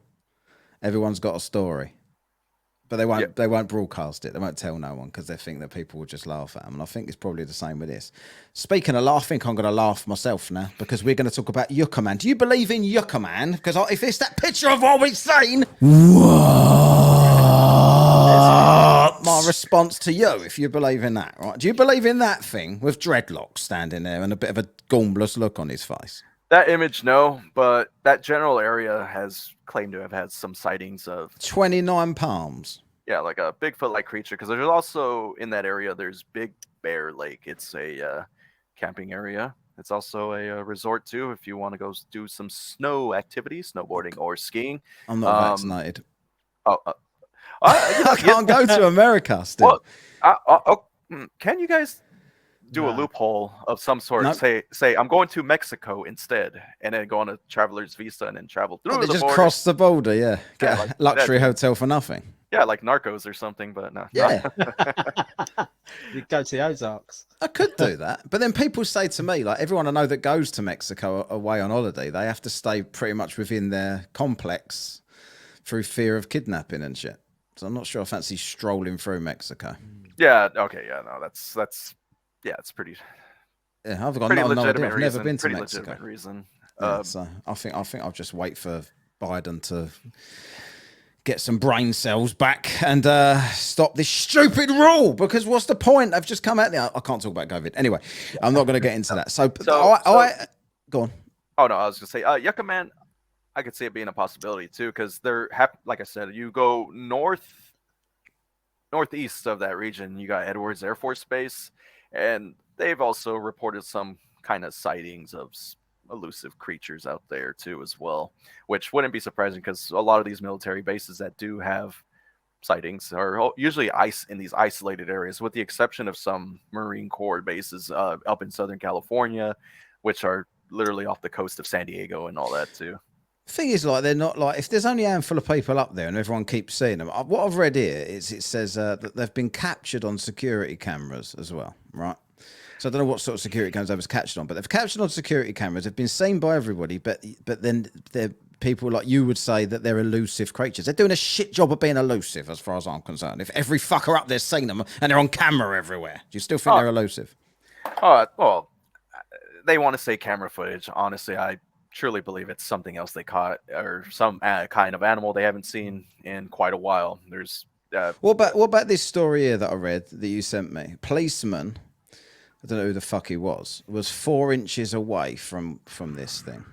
everyone's got a story. But they won't. They won't broadcast it. They won't tell no one because they think that people will just laugh at them. And I think it's probably the same with this. Speaking of laugh, I think I'm going to laugh myself now because we're going to talk about Yucca Man. Do you believe in Yucca Man? Because if it's that picture of what we've seen, what? My response to you, if you believe in that, right? Do you believe in that thing with dreadlocks standing there and a bit of a gormless look on his face? That image, no, but that general area has claimed to have had some sightings of 29 palms. Yeah, like a Bigfoot-like creature. Because there's also in that area, there's Big Bear Lake. It's a camping area. It's also a resort too, if you want to go do some snow activities, snowboarding or skiing. I'm not vaccinated. I can't go to America still. Well, can you guys do a loophole of some sort? Nope. Say I'm going to Mexico instead, and then go on a traveler's visa and then travel through the just border. Cross the border, yeah. Get a luxury hotel for nothing. Yeah, like Narcos or something, but no. Yeah. You go to the Ozarks. I could do that. But then people say to me, like everyone I know that goes to Mexico away on holiday, they have to stay pretty much within their complex through fear of kidnapping and shit. So I'm not sure I fancy strolling through Mexico. Yeah, okay, yeah, no, that's yeah, it's pretty. Yeah, I've got no idea. I've never been to Mexico. Reason. So I think I'll just wait for Biden to get some brain cells back and stop this stupid rule. Because what's the point? I've just come out there. I can't talk about COVID anyway. I'm not going to get into that. So go on. Oh no, I was going to say Yucca Man. I could see it being a possibility too, because like I said, you go northeast of that region, you got Edwards Air Force Base. And they've also reported some kind of sightings of elusive creatures out there too as well, which wouldn't be surprising because a lot of these military bases that do have sightings are usually in these isolated areas, with the exception of some Marine Corps bases up in Southern California, which are literally off the coast of San Diego and all that too. The thing is, like, they're not like, if there's only a handful of people up there and everyone keeps seeing them, what I've read here is it says that they've been captured on security cameras as well, right? So I don't know what sort of security cameras they was captured on, but they've captured on security cameras. They've been seen by everybody, but then they're people like you would say that they're elusive creatures. They're doing a shit job of being elusive, as far as I'm concerned. If every fucker up there's seen them and they're on camera everywhere, do you still think they're elusive? Well, they want to say camera footage. Honestly, I truly believe it's something else they caught or some kind of animal they haven't seen in quite a while. There's What about this story here that I read that you sent me? Policeman, I don't know who the fuck he was 4 inches away from this thing,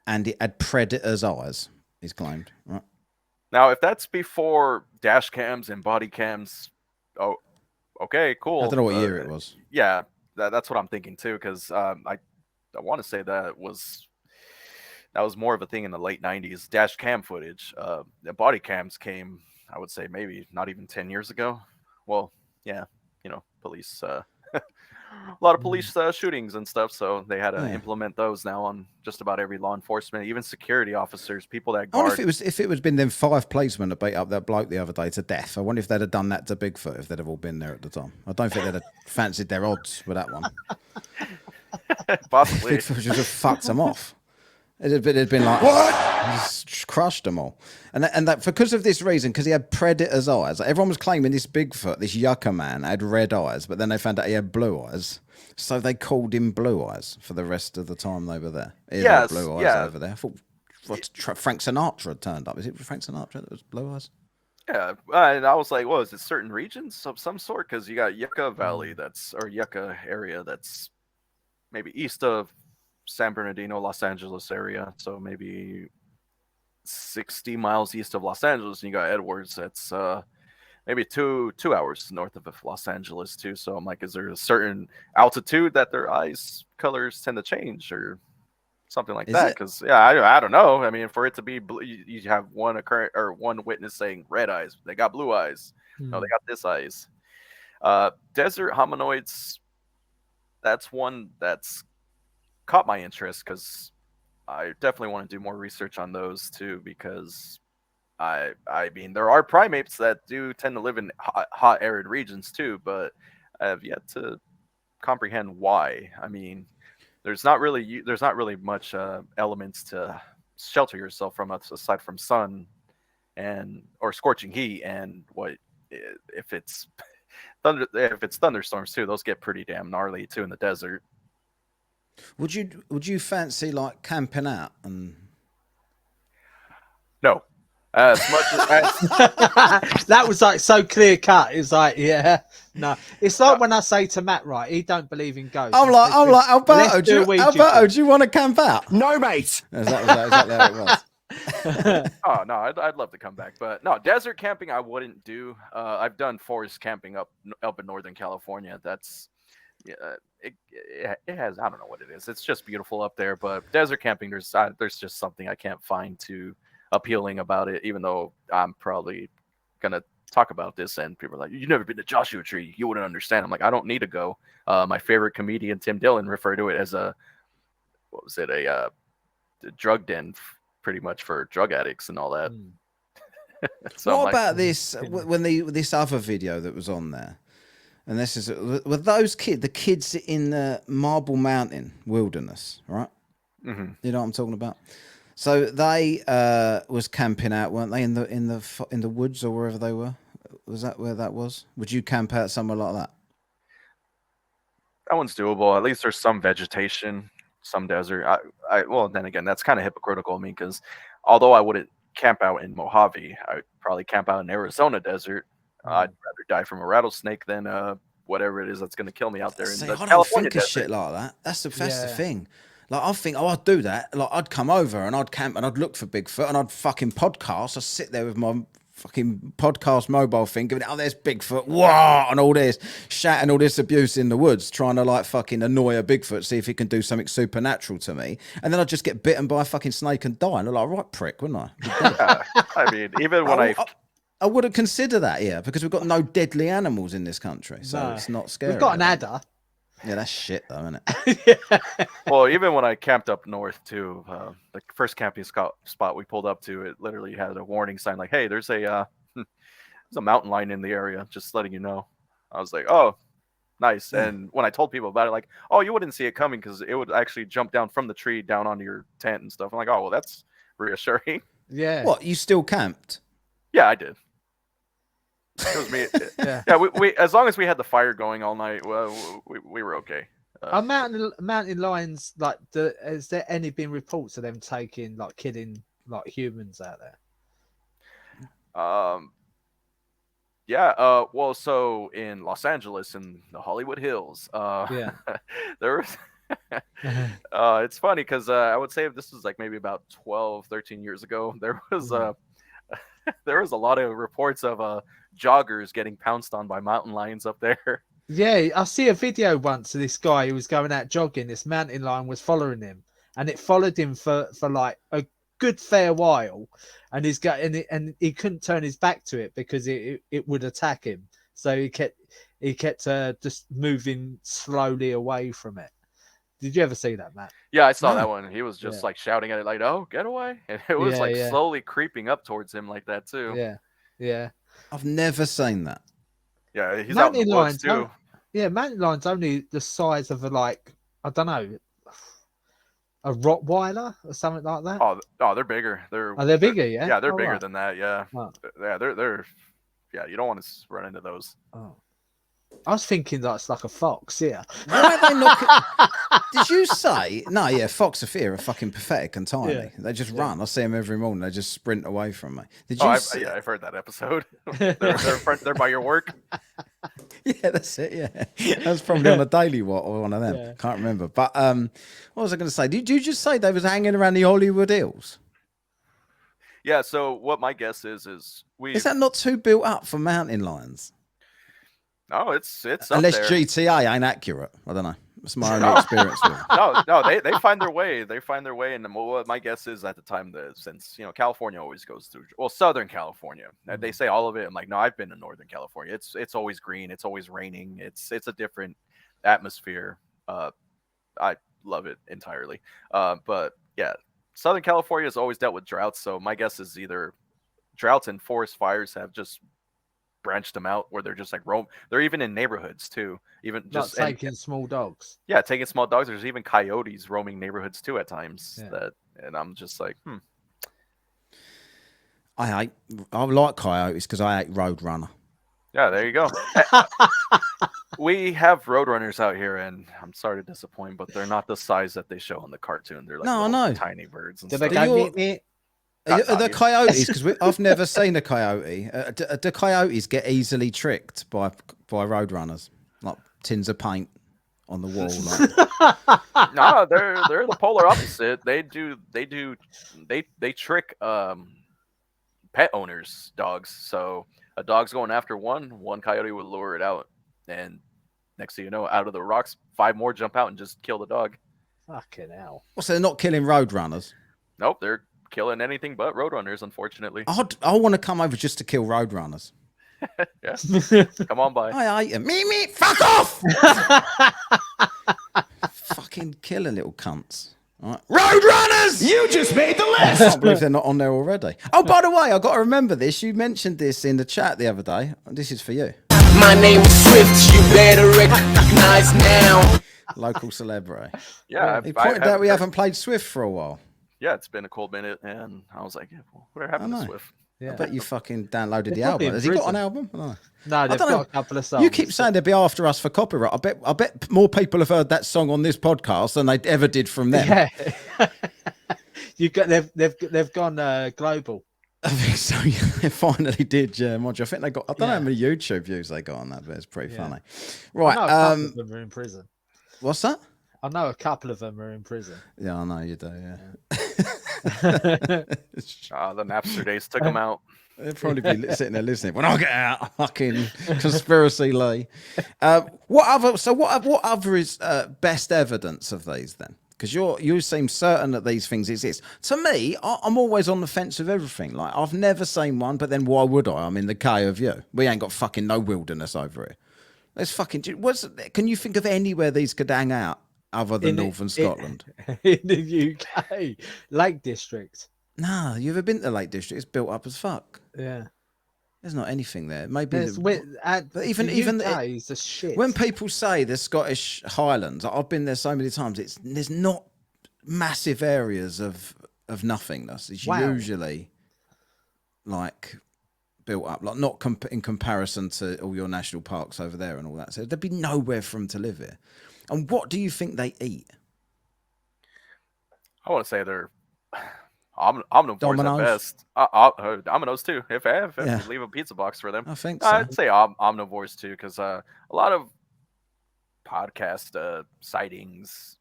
and it had predator's eyes. He's claimed, right? Now, if that's before dash cams and body cams, oh, okay, cool. I don't know what year it was. Yeah, that's what I'm thinking too, because I want to say that was more of a thing in the late '90s. Dash cam footage, the body cams came, I would say maybe not even 10 years ago. Well, yeah, police. A lot of police shootings and stuff, so they had to implement those now on just about every law enforcement, even security officers, people that guard. I wonder if it was been them 5 policemen that beat up that bloke the other day to death. I wonder if they'd have done that to Bigfoot if they'd have all been there at the time. I don't think they'd have fancied their odds with that one. Possibly. Bigfoot just have fucked them off. It'd been like, what? Just crushed them all. And that because of this reason, because he had predator's eyes. Like, everyone was claiming this Bigfoot, this Yucca man, had red eyes, but then they found out he had blue eyes. So they called him Blue Eyes for the rest of the time they were there. Yes, Blue Eyes over there. I thought Frank Sinatra had turned up. Is it Frank Sinatra that was Blue Eyes? Yeah, and I was like, well, is it certain regions of some sort? Because you got Yucca Valley, or Yucca area that's maybe east of San Bernardino, Los Angeles area. So maybe 60 miles east of Los Angeles. And you got Edwards, that's maybe two hours north of Los Angeles too. So I'm like, is there a certain altitude that their eyes colors tend to change or something like that? Because I don't know. I mean, for it to be blue, you have one witness saying red eyes. They got blue eyes. No, they got this eyes. Desert hominoids. That's one that's caught my interest because I definitely want to do more research on those too, because I mean, there are primates that do tend to live in hot arid regions too, but I have yet to comprehend why. I mean, there's not really much elements to shelter yourself from aside from sun or scorching heat, and if it's thunderstorms too, those get pretty damn gnarly too in the desert. Would you fancy like camping out and? No, as much as that was like so clear cut. It's like, yeah, no. It's like when I say to Matt, right, he don't believe in ghosts. I'm like, Alberto, do you want to camp out? No, mate. Exactly how it was. Oh no, I'd love to come back, but no, desert camping I wouldn't do. I've done forest camping up in Northern California. That's it has, I don't know what it is. It's just beautiful up there, but desert camping, there's just something I can't find too appealing about it, even though I'm probably gonna talk about this and people are like, you've never been to Joshua Tree, you wouldn't understand. I'm like, I don't need to go. My favorite comedian Tim Dillon referred to it as a drug den, pretty much for drug addicts and all that. So what about this when this other video that was on there? And this is with those the kids in the Marble Mountain wilderness, right? Mm-hmm. You know what I'm talking about? So they was camping out, weren't they, in the woods or wherever they were? Was that where that was? Would you camp out somewhere like that? That one's doable. At least there's some vegetation, some desert. Well, then again, that's kind of hypocritical of me, because although I wouldn't camp out in Mojave, I'd probably camp out in Arizona desert. I'd rather die from a rattlesnake than whatever it is that's going to kill me out there. See, I don't think of shit like that. That's the thing. Like, I think, I'd do that. Like, I'd come over and I'd camp and I'd look for Bigfoot and I'd fucking podcast. I'd sit there with my fucking podcast mobile thing, giving it, there's Bigfoot, whoa, and all this, shouting all this abuse in the woods, trying to like fucking annoy a Bigfoot, see if he can do something supernatural to me. And then I'd just get bitten by a fucking snake and die. And I'm like, right prick, wouldn't I? I mean, even when I wouldn't consider that, because we've got no deadly animals in this country, so it's not scary. We've got an adder. Yeah, that's shit though, isn't it? Well, even when I camped up north too, the first camping spot we pulled up to, it literally had a warning sign like, "Hey, there's a mountain lion in the area. Just letting you know." I was like, "Oh, nice." Yeah. And when I told people about it, like, "Oh, you wouldn't see it coming because it would actually jump down from the tree down onto your tent and stuff." I'm like, "Oh, well, that's reassuring." Yeah. What? You still camped? Yeah, I did. It was me. Yeah. We as long as we had the fire going all night, well, we were okay. Are mountain lions like? Has there any been reports of them killing like humans out there? Yeah. Well, so in Los Angeles, in the Hollywood Hills, Yeah. there was. It's funny because I would say this was like maybe about 12, 13 years ago. There was there was a lot of reports of joggers getting pounced on by mountain lions up there. Yeah, I see a video once of this guy who was going out jogging. This mountain lion was following him, and it followed him for like a good fair while, and and he couldn't turn his back to it because it would attack him. So he kept just moving slowly away from it. Did you ever see that, Matt? Yeah, I saw No. that one. He was just like shouting at it, like, "Oh, get away!" And it was Yeah. slowly creeping up towards him like that too. Yeah. I've never seen that. Yeah, he's out in the woods too. Mountain lions only the size of I don't know, a Rottweiler or something like that. Oh, they're bigger. They're bigger, yeah. Yeah, they're bigger right. than that. Yeah, Oh. yeah, they're yeah. You don't want to run into those. Oh. I was thinking that's like a fox. Yeah. Why are they not? Did you say no? Yeah, fox are fear are fucking pathetic and tiny. Yeah. They just run. I see them every morning. They just sprint away from me. Did Oh, you? I've heard that episode. they're by your work. Yeah, that's it. Yeah, that's probably on a daily what or one of them. Yeah. Can't remember. But what was I going to say? Did you just say they was hanging around the Hollywood Hills? Yeah. So what my guess is Is that not too built up for mountain lions? No, it's up Unless there. GTA ain't accurate. I don't know. It's my only experience with it. No, they find their way. They find their way, and what my guess is at the time that since California always goes through, well, Southern California. They say all of it. I'm like, no, I've been to Northern California. It's always green. It's always raining. It's a different atmosphere. I love it entirely. But yeah, Southern California has always dealt with droughts. So my guess is either droughts and forest fires have just branched them out where they're just like roam. They're even in neighborhoods too. Even just taking small dogs. Yeah, taking small dogs. There's even coyotes roaming neighborhoods too at times. Yeah. And I'm just like, I like coyotes because I hate Roadrunner. Yeah, there you go. We have roadrunners out here, and I'm sorry to disappoint, but they're not the size that they show in the cartoon. They're like little tiny birds. And Do stuff. they go meet me? Are the coyotes? Because I've never seen a coyote. Do coyotes get easily tricked by roadrunners, like tins of paint on the wall? Like? No, they're the polar opposite. They trick pet owners' dogs. So a dog's going after one coyote would lure it out, and next thing you know, out of the rocks, 5 more jump out and just kill the dog. Fucking hell! So they're not killing roadrunners? Nope, they're killing anything but roadrunners, unfortunately. I want to come over just to kill roadrunners. Yeah, come on by. I hate them. Me, fuck off! Fucking killer little cunts. All right. Roadrunners! You just made the I list. can't believe they're not on there already. Oh, by the way, I got to remember this. You mentioned this in the chat the other day. This is for you. My name is Swift. You better recognize now. Local celebrity. Yeah, He pointed out we haven't played Swift for a while. Yeah, it's been a cold minute, and I was like, what happened to Swift? Yeah. I bet you fucking downloaded the probably album. in Has he got prison. an album? I don't know. No, they've don't got know. a couple of songs. You keep saying they'd be after us for copyright. I bet more people have heard that song on this podcast than they ever did from them. Yeah. They've gone global. I think so. Yeah, they finally did. Yeah, Mod. I think they got. I don't know how many YouTube views they got on that, but it's pretty funny. Right. I know a couple of them are in prison. What's that? I know a couple of them are in prison. Yeah, I know you do. Yeah. The Napster days took them out. They'll probably be sitting there listening. When I get out, fucking conspiracy Lee. What other is best evidence of these then? Because you seem certain that these things exist. To me, I'm always on the fence with everything. Like I've never seen one, but then why would I? I'm in the K of you. We ain't got fucking no wilderness over here. There's fucking. Can you think of anywhere these could hang out other than Northern Scotland? In the UK, Lake District. No, you ever been to the Lake District? It's built up as fuck. Yeah. There's not anything there. Maybe, but even UK is the shit. when people say the Scottish Highlands, I've been there so many times. There's not massive areas of nothingness. It's usually like built up, like not in comparison to all your national parks over there and all that. So there'd be nowhere for them to live here. And what do you think they eat? I want to say they're omnivores Dominoes? at best. Dominoes too. If Yeah. you leave a pizza box for them, I think so. I'd say omnivores too, because a lot of podcast sightings,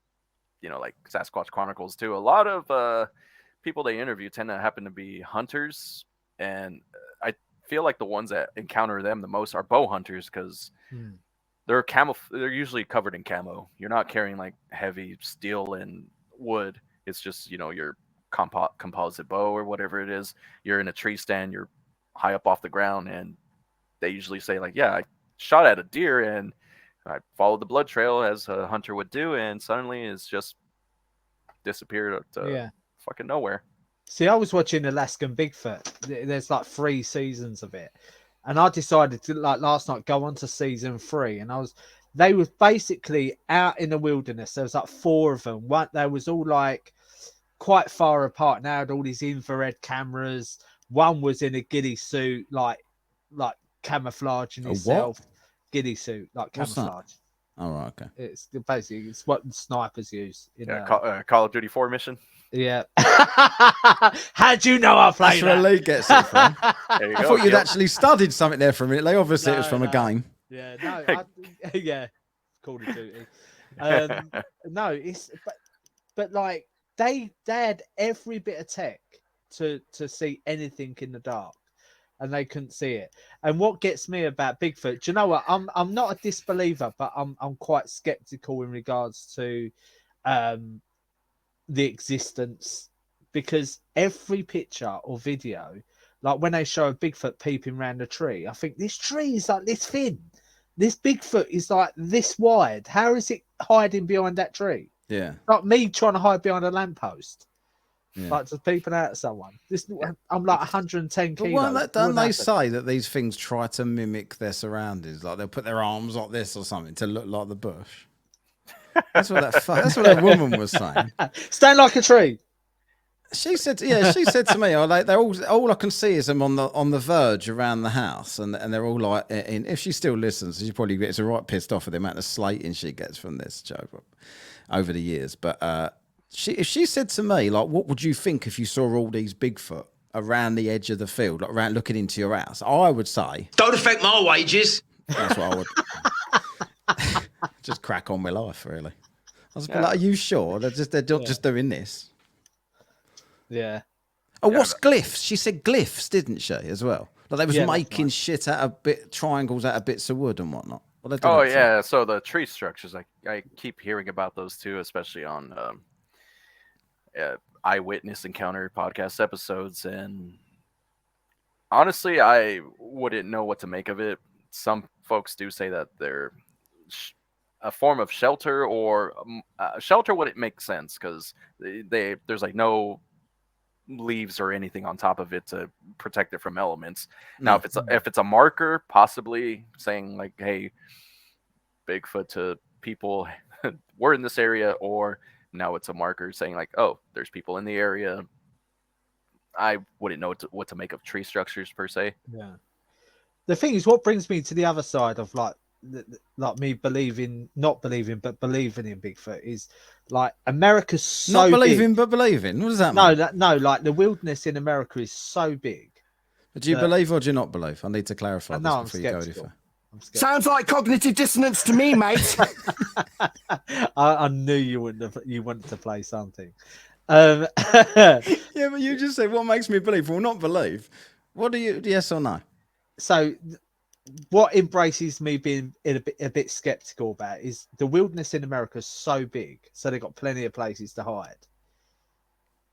like Sasquatch Chronicles too. A lot of people they interview tend to happen to be hunters, and I feel like the ones that encounter them the most are bow hunters, because they're usually covered in camo. You're not carrying like heavy steel and wood. It's just your composite bow or whatever it is. You're in a tree stand. You're high up off the ground, and they usually say like, "Yeah, I shot at a deer and I followed the blood trail as a hunter would do, and suddenly it's just disappeared to fucking nowhere." See, I was watching Alaskan Bigfoot. There's like 3 seasons of it, and I decided to like last night go on to season 3, and they were basically out in the wilderness. There was like 4 of them. They was all like quite far apart. Now had all these infrared cameras. One was in a ghillie suit, like camouflaging himself. Ghillie suit, like camouflage. Oh, right, okay. It's basically what snipers use. Call of Duty 4 mission. Yeah. How'd you know I played That's where Lee gets it from. There you I go, thought you'd Gil. actually studied something there for a minute. Lee, obviously it was from a game. Yeah, yeah, Call of Duty. No, but like they had every bit of tech to see anything in the dark, and they couldn't see it. And what gets me about Bigfoot, do you know what? I'm not a disbeliever, but I'm quite skeptical in regards to the existence, because every picture or video, like when they show a Bigfoot peeping around a tree, I think this tree is like this thin. This Bigfoot is like this wide. How is it hiding behind that tree? Yeah. Like me trying to hide behind a lamppost. Yeah. Like just peeping out at someone. I'm like 110 kilos. Well, don't they say that these things try to mimic their surroundings? Like they'll put their arms like this or something to look like the bush. That's what that woman was saying. Stand like a tree. She said to me, they're all I can see is them on the verge around the house, and they're all like, if she still listens, she probably gets right pissed off with the amount of slating she gets from this joke over the years. But she said to me, like, what would you think if you saw all these Bigfoot around the edge of the field, like around looking into your house? I would say, Don't affect my wages. that's what I would. Just crack on with life, really. I was like, are you sure? They're not just doing this. Yeah. Oh, what's glyphs? She said glyphs, didn't she, as well? Like they was making right. shit out of triangles out of bits of wood and whatnot. Oh yeah, so the tree structures, I keep hearing about those too, especially on eyewitness encounter podcast episodes. And honestly, I wouldn't know what to make of it. Some folks do say that they're a form of shelter, or shelter wouldn't make sense because there's like no leaves or anything on top of it to protect it from elements. Now, if it's a marker, possibly saying like, "Hey, Bigfoot to people, we're in this area," or now it's a marker saying like, "Oh, there's people in the area." I wouldn't know what to make of tree structures per se. Yeah. The thing is, what brings me to the other side of like me not believing, but believing in Bigfoot is like America's so not believing, big. but believing. What does that mean? No, like the wilderness in America is so big. Do you believe or do you not believe? I need to clarify this before you go any further. Sounds like cognitive dissonance to me, mate. I knew you wanted to play something. Yeah, but you just said what makes me believe or not believe. What do you? Yes or no? So, what embraces me being a bit skeptical about is the wilderness in America is so big, so they've got plenty of places to hide.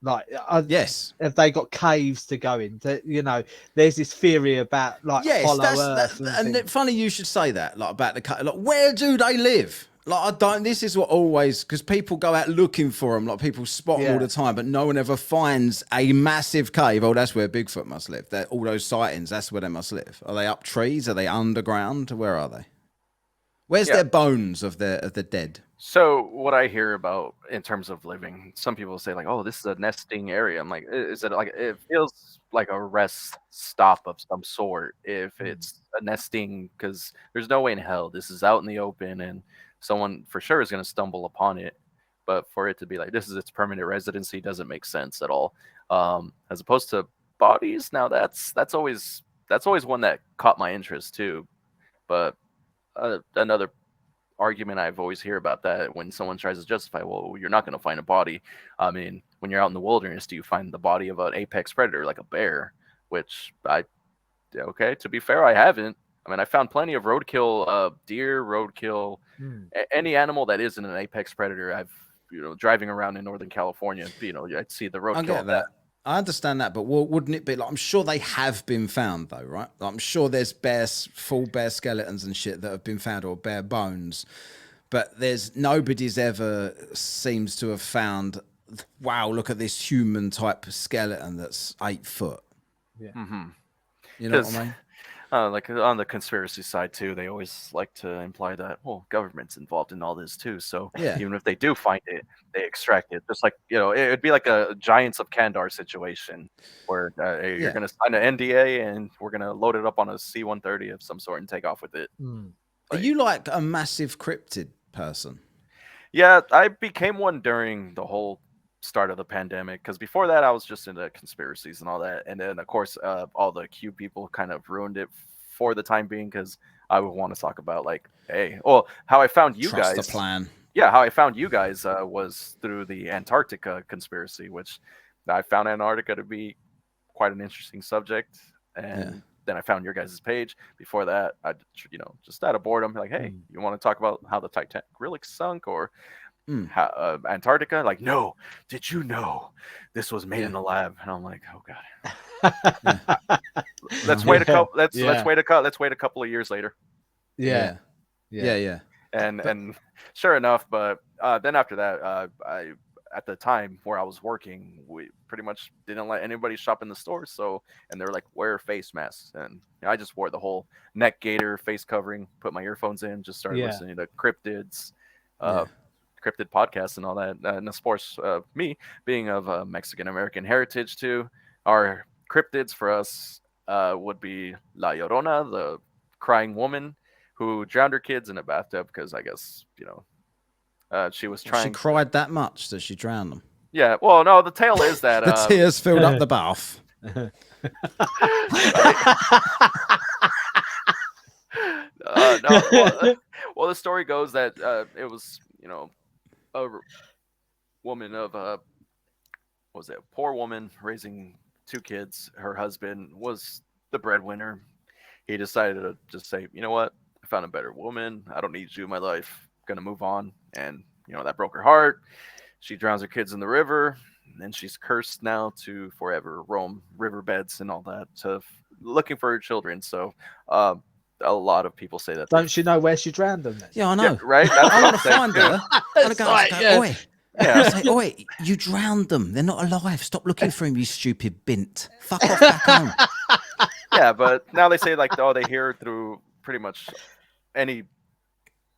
Like, yes, have they got caves to go in? There's this theory about like hollow earth. And funny you should say that, like about the like where do they live? Like this is what always, because people go out looking for them, like people spot them all the time, but no one ever finds a massive cave. Oh, that's where Bigfoot must live. All those sightings, that's where they must live. Are they up trees? Are they underground? Where are they? Where's their bones of the dead? So what I hear about in terms of living, some people say like, "Oh, this is a nesting area." I'm like, is it like, it feels like a rest stop of some sort if it's a nesting, because there's no way in hell this is out in the open and someone for sure is going to stumble upon it. But for it to be like this is its permanent residency doesn't make sense at all. As opposed to bodies, now that's always one that caught my interest too. But another argument I've always hear about that when someone tries to justify, well, you're not going to find a body. I mean, when you're out in the wilderness, do you find the body of an apex predator like a bear? Which okay, to be fair, I haven't. I mean, I found plenty of roadkill, deer, roadkill, any animal that isn't an apex predator. I've driving around in Northern California, I'd see the roadkill. I get that. I understand that, but wouldn't it be like, I'm sure they have been found though, right? Like, I'm sure there's full bear skeletons and shit that have been found, or bear bones, but nobody's ever seems to have found, wow, look at this human type skeleton that's 8 foot. Yeah. Mm-hmm. You know what I mean? Like on the conspiracy side too, they always like to imply that, well, government's involved in all this too. So even if they do find it, they extract it. Just like, it'd be like a Giants of Kandar situation where you're going to sign an NDA and we're going to load it up on a C-130 of some sort and take off with it. Are you like a massive cryptid person? Yeah, I became one during the whole start of the pandemic, because before that I was just into conspiracies and all that, and then of course all the Q people kind of ruined it for the time being, because I would want to talk about like, hey, well, how I found you Trust guys. the plan. Yeah, how I found you guys was through the Antarctica conspiracy, which I found Antarctica to be quite an interesting subject, and then I found your guys' page. Before that, I just out of boredom, like, hey, you want to talk about how the Titanic really sunk, or Antarctica? Like, no, did you know this was made in the lab? And I'm like, oh god. Let's wait a couple. Let's wait a couple of years later. Yeah. And sure enough, but then after that, I at the time where I was working, we pretty much didn't let anybody shop in the store. So, and they were like, wear face masks, and I just wore the whole neck gaiter, face covering, put my earphones in, just started listening to cryptids. Cryptid podcasts and all that. And of course, me being of Mexican American heritage too, our cryptids for us would be La Llorona, the crying woman who drowned her kids in a bathtub because I guess she was trying. She cried that much that she drowned them. Yeah. Well, no, the tale is that the tears filled up the bath. Well, the story goes that it was a woman of was it a poor woman raising 2 kids. Her husband was the breadwinner. He decided to just say, you know what, I found a better woman, I don't need you in my life, I'm gonna move on. And that broke her heart. She drowns her kids in the river, and she's cursed now to forever roam riverbeds and all that, looking for her children. So a lot people say that. Don't you know where she drowned them then? Yeah, I know. Yeah, right? That's I want to find her. I'm going to go, oi. Yeah. Say, oi, you drowned them. They're not alive. Stop looking for him, you stupid bint. Fuck off back home. Yeah, but now they say like, they hear through pretty much any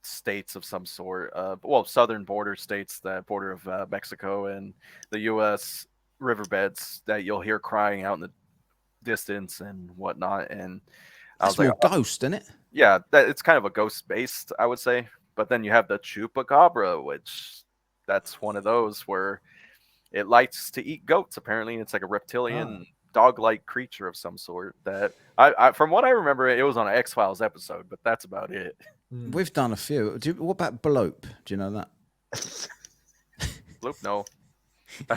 states of some sort. Southern border states that border of Mexico and the U.S. riverbeds, that you'll hear crying out in the distance and whatnot. And I was like, like, ghost, isn't it? Yeah, it's kind of a ghost based, I would say. But then you have the chupacabra, which that's one of those where it likes to eat goats. Apparently, it's like a reptilian dog-like creature of some sort. That I from what I remember, it was on an X-Files episode, but that's about it. We've done a few. What about Blope? Do you know that? Blope, no. You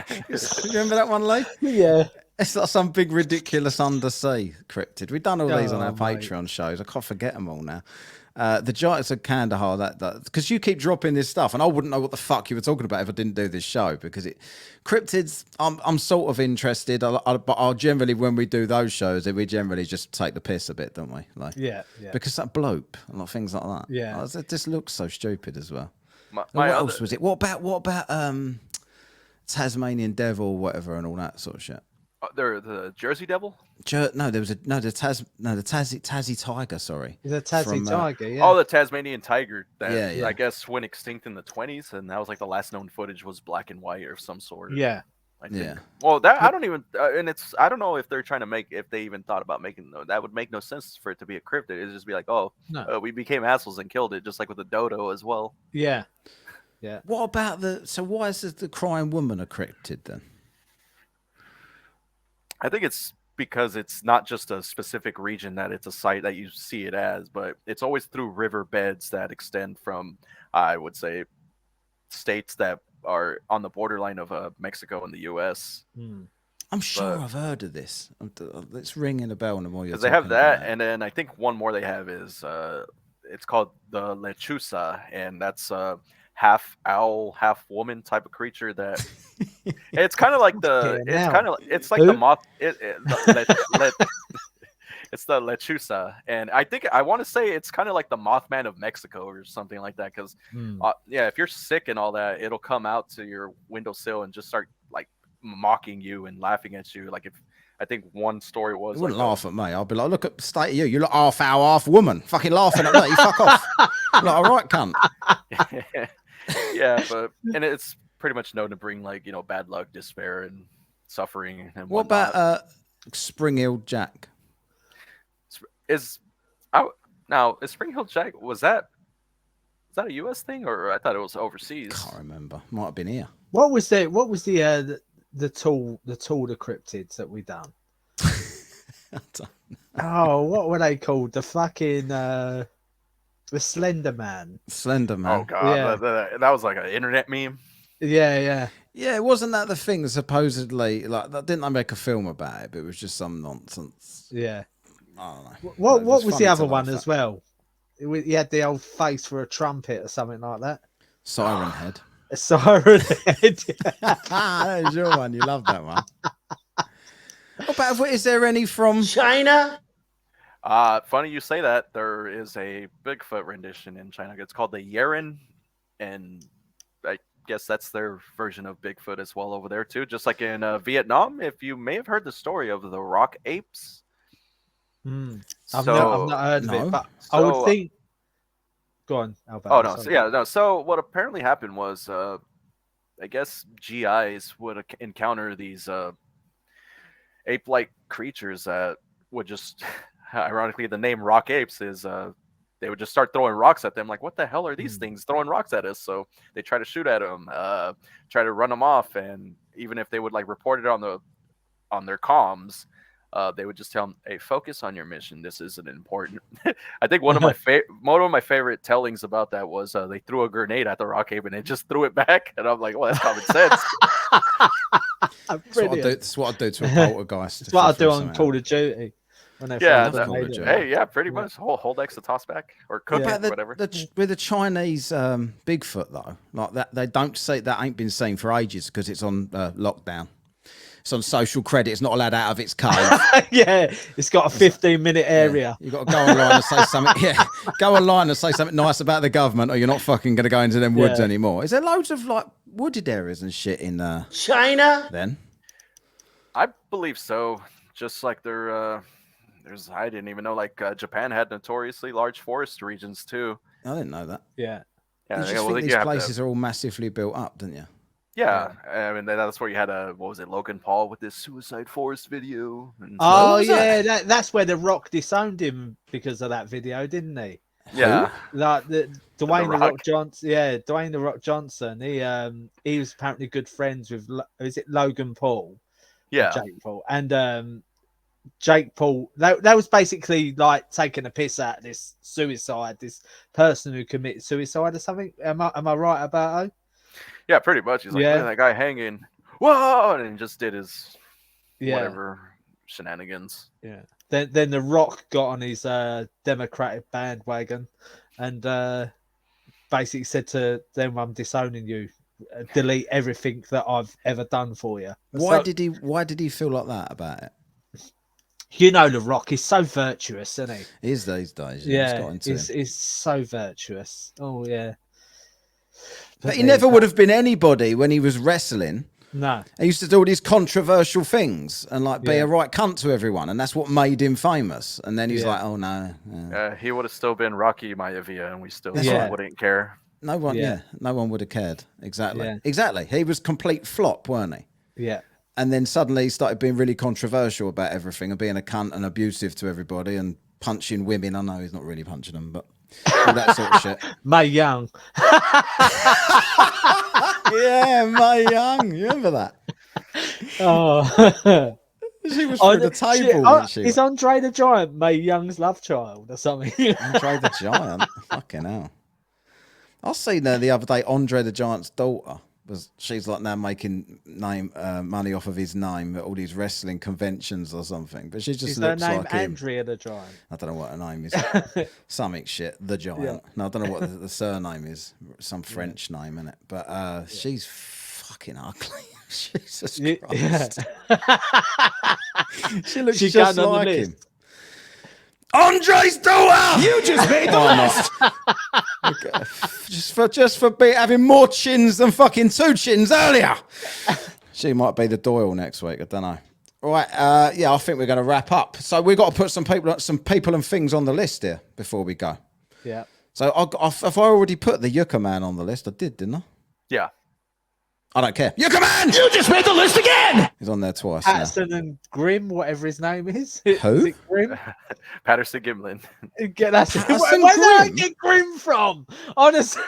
remember that one, Lee? Yeah. It's like some big ridiculous undersea cryptid. We've done all these on our Patreon shows. I can't forget them all now. The Giants of Kandahar, that because you keep dropping this stuff, and I wouldn't know what the fuck you were talking about if I didn't do this show, because cryptids. I'm sort of interested, but I'll generally, when we do those shows, we generally just take the piss a bit, don't we? Like, yeah. Because that blope and like things like that. Yeah, it just looks so stupid as well. What else was it? What about Tasmanian devil, or whatever, and all that sort of shit? They're the Jersey Devil. No, the Tassie tiger. Sorry, the Tassie tiger. Yeah. Oh, the Tasmanian tiger. That yeah. I guess went extinct in the 1920s, and that was like the last known footage was black and white or some sort. Yeah. I think. Yeah. Well, that I don't even, and I don't know if they're trying to if they even thought about making that would make no sense for it to be a cryptid. It'd just be like, oh, No. we became assholes and killed it, just like with the dodo as well. Yeah. What about so why is the crying woman a cryptid then? I think it's because it's not just a specific region that it's a site that you see it as, but it's always through riverbeds that extend from, I would say, states that are on the borderline of Mexico and the U.S. I'm sure I've heard of this. It's ringing a bell the more you're Because they have talking that, about it. and then I think one more they have is it's called the lechuza, and that's half owl, half woman type of creature that it's kind of like it's like the moth. It's the lechuza, and I want to say it's kind of like the Mothman of Mexico or something like that. Because if you're sick and all that, it'll come out to your windowsill and just start like mocking you and laughing at you. Like I think one story was You wouldn't like, laugh at me. I'll be like, look at the state of you. You look half owl, half woman. Fucking laughing at me. Fuck off. I'm like, all right, cunt. yeah, and it's pretty much known to bring like bad luck, despair, and suffering. And What whatnot. about Spring Hill Jack? Is Spring Hill Jack was that a U.S. thing, or I thought it was overseas? Can't remember. Might have been here. What was the tool the cryptids that we done? Oh, what were they called? The fucking the Slender Man. Slender Man. Oh god, Yeah. that was like an internet meme. Yeah. Yeah, wasn't that the thing that supposedly didn't they make a film about it? But it was just some nonsense. Yeah. I don't know. What was funny the to other laugh one at. as well? He had the old face for a trumpet or something like that. Siren Head. A siren head. That is your one. You love that one. What about, is there any from China? Funny you say that. There is a Bigfoot rendition in China. It's called the Yeren, and I guess that's their version of Bigfoot as well over there too. Just like in Vietnam, if you may have heard the story of the rock apes. I've not heard of it, but I would think. Go on, Alberto. Oh no, So what apparently happened was, I guess GIs would encounter these ape-like creatures that would just, ironically, the name rock apes is they would just start throwing rocks at them. Like, what the hell are these things throwing rocks at us? So they try to shoot at them, try to run them off, and even if they would like report it on their comms. They would just tell them, "Hey, focus on your mission. This isn't important." I think one of my favorite tellings about that was they threw a grenade at the rock ape and it just threw it back, and I'm like, "Well, that's common sense." That's what I do to a poltergeist. That's what I do on Call of Duty. When they Pretty much. Hold X to toss back or cook it, whatever. With the Chinese Bigfoot though, like that, they don't say that ain't been seen for ages because it's on lockdown. It's on social credit. It's not allowed out of its cave. Yeah, it's got a 15-minute area. You've got to go online and say something. Yeah, go online and say something nice about the government, or you're not fucking going to go into them woods anymore. Is there loads of like wooded areas and shit in China? Then I believe so. Just like there's, I didn't even know like Japan had notoriously large forest regions too. I didn't know that. Yeah. You just think these places are all massively built up, didn't you? Yeah, I mean that's where you had what was it, Logan Paul with this suicide forest video? Oh yeah, that's where The Rock disowned him because of that video, didn't he? Yeah, like Dwayne The Rock Johnson. Yeah, Dwayne The Rock Johnson. He was apparently good friends with is it Logan Paul? Yeah, Jake Paul and Jake Paul. That was basically like taking a piss at this person who committed suicide or something. Am I right about it? Yeah, pretty much. He's like, look at that guy hanging. Whoa! And just did his whatever shenanigans. Yeah. Then The Rock got on his Democratic bandwagon and basically said to them, "I'm disowning you. Delete everything that I've ever done for you." Why did he feel like that about it? You know, The Rock is so virtuous, isn't he? He is these days. Yeah, he's so virtuous. Oh yeah. But he never would have been anybody when he was wrestling. No. He used to do all these controversial things and like be a right cunt to everyone, and that's what made him famous. And then he's like, "Oh no." He would have still been Rocky Maivia, and we still wouldn't care. No one, no one would have cared. Exactly. He was complete flop, weren't he? Yeah. And then suddenly he started being really controversial about everything and being a cunt and abusive to everybody and punching women. I know he's not really punching them, but all that sort of shit. Mae Young. Yeah, Mae Young. You remember that? Oh. She was through the table. Wasn't she? Is Andre the Giant Mae Young's love child or something? Andre the Giant. Fucking hell. I seen her the other day. Andre the Giant's daughter she's like now making money off of his name at all these wrestling conventions or something. But she just Is looks her name like him. Andrea the Giant? I don't know what her name is. Something shit. The Giant. Yeah. No, I don't know what the surname is. Some French name in it. But she's fucking ugly. Jesus Christ. She looks just like him. Andre's daughter. You just made the list. just for having more chins than fucking 2 chins earlier. She might be the Doyle next week. I don't know. All right. Yeah, I think we're going to wrap up. So we've got to put some people and things on the list here before we go. Yeah. So have I already put the Yucca Man on the list? I did, didn't I? Yeah. I don't care. Yucca Man! You just made the list again. He's on there twice now. Patterson and Grimm, whatever his name is. Who? Is it Grimm? Patterson Gimlin. That's Patterson where did I Grimm? get Grimm from? Honestly.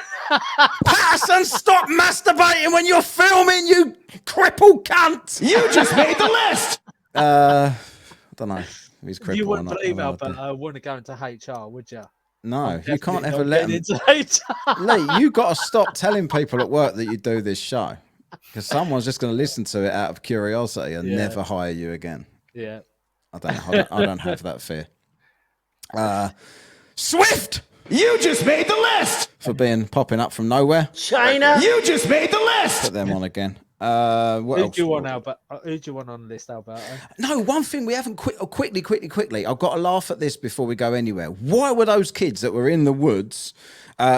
Patterson, stop masturbating when you're filming, you crippled cunt! You just made the list. I don't know if he's crippled You or wouldn't not. believe I how, don't know. but I want to go into HR, would you? No, you can't ever let him. into HR. Lee, you got to stop telling people at work that you do this show because someone's just going to listen to it out of curiosity and never hire you again. Yeah. I don't have that fear. Swift You just made the list. for popping up from nowhere. China. You just made the list. Put them on again. What Who else? do you want, Albert? Who do you want on the list, Alberto? No, one thing we haven't quickly. I've got to laugh at this before we go anywhere. Why were those kids that were in the woods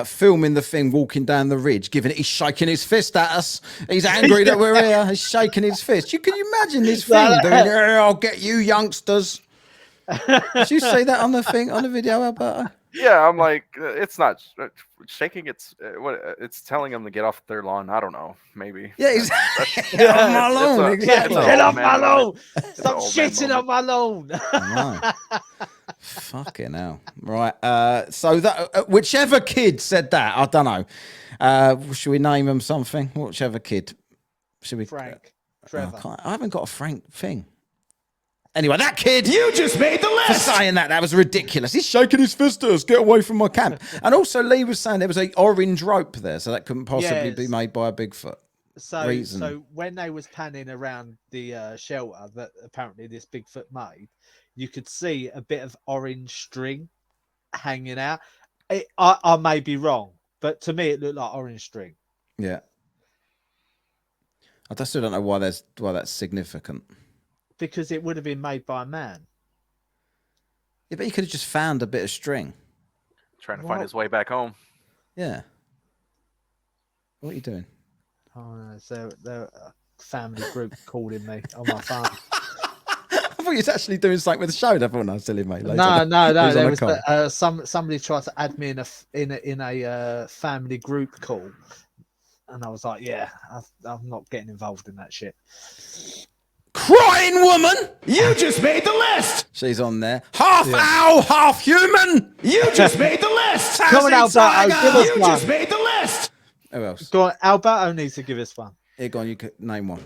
filming the thing walking down the ridge, he's shaking his fist at us. He's angry that we're here. He's shaking his fist. Can you imagine this thing doing, I'll get you youngsters. Did you see that on the video, Alberto? Yeah, I'm like, it's not shaking. It's telling them to get off their lawn. I don't know, maybe. Yeah, exactly. Get off my lawn, exactly. Get off my man lawn! moment. Stop It's an old man shitting on my lawn! I know. Fucking hell. Right. So that whichever kid said that, I don't know. Should we name him something? Whichever kid. Should we? Frank. Trevor. I haven't got a Frank thing. Anyway, that kid. You just made the For list. saying that was ridiculous. He's shaking his fist at us. Get away from my camp. And also, Lee was saying there was an orange rope there, so that couldn't possibly be made by a Bigfoot. So when they was panning around the shelter that apparently this Bigfoot made, you could see a bit of orange string hanging out. I may be wrong, but to me it looked like orange string. Yeah. I still don't know why that's significant. Because it would have been made by a man. Yeah, but he could have just found a bit of string. Trying to find his way back home. Yeah. What are you doing? Oh, no, so the family group calling me on my phone. I thought you was actually doing something with the show. I thought, no, silly mate. No. There was was somebody tried to add me in a family group call, and I was like, yeah, I'm not getting involved in that shit. Crying woman. You just made the list. She's on there. Half owl, half human. You just made the list. Come on, Alberto, give us You one. just made the list. Who else? Go on, Alberto needs to give us one. Here, go on. You could name one.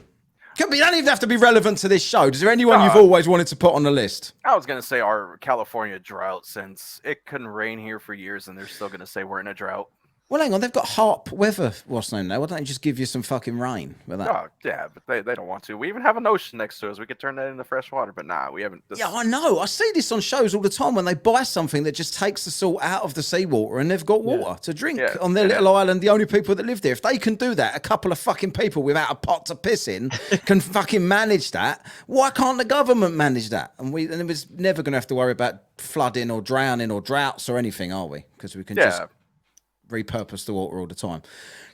You don't even have to be relevant to this show. Is there anyone you've always wanted to put on the list? I was gonna say our California drought, since it couldn't rain here for years, and they're still gonna say we're in a drought. Well, hang on. They've got HARP weather. What's name now? Why don't they just give you some fucking rain with that? Oh, yeah, but they don't want to. We even have an ocean next to us. We could turn that into fresh water, but nah, we haven't. Yeah, I know. I see this on shows all the time when they buy something that just takes the salt out of the seawater and they've got water to drink on their little island. The only people that live there, if they can do that, a couple of fucking people without a pot to piss in can fucking manage that. Why can't the government manage that? And it was never going to have to worry about flooding or drowning or droughts or anything, are we? Because we can just repurpose the water all the time.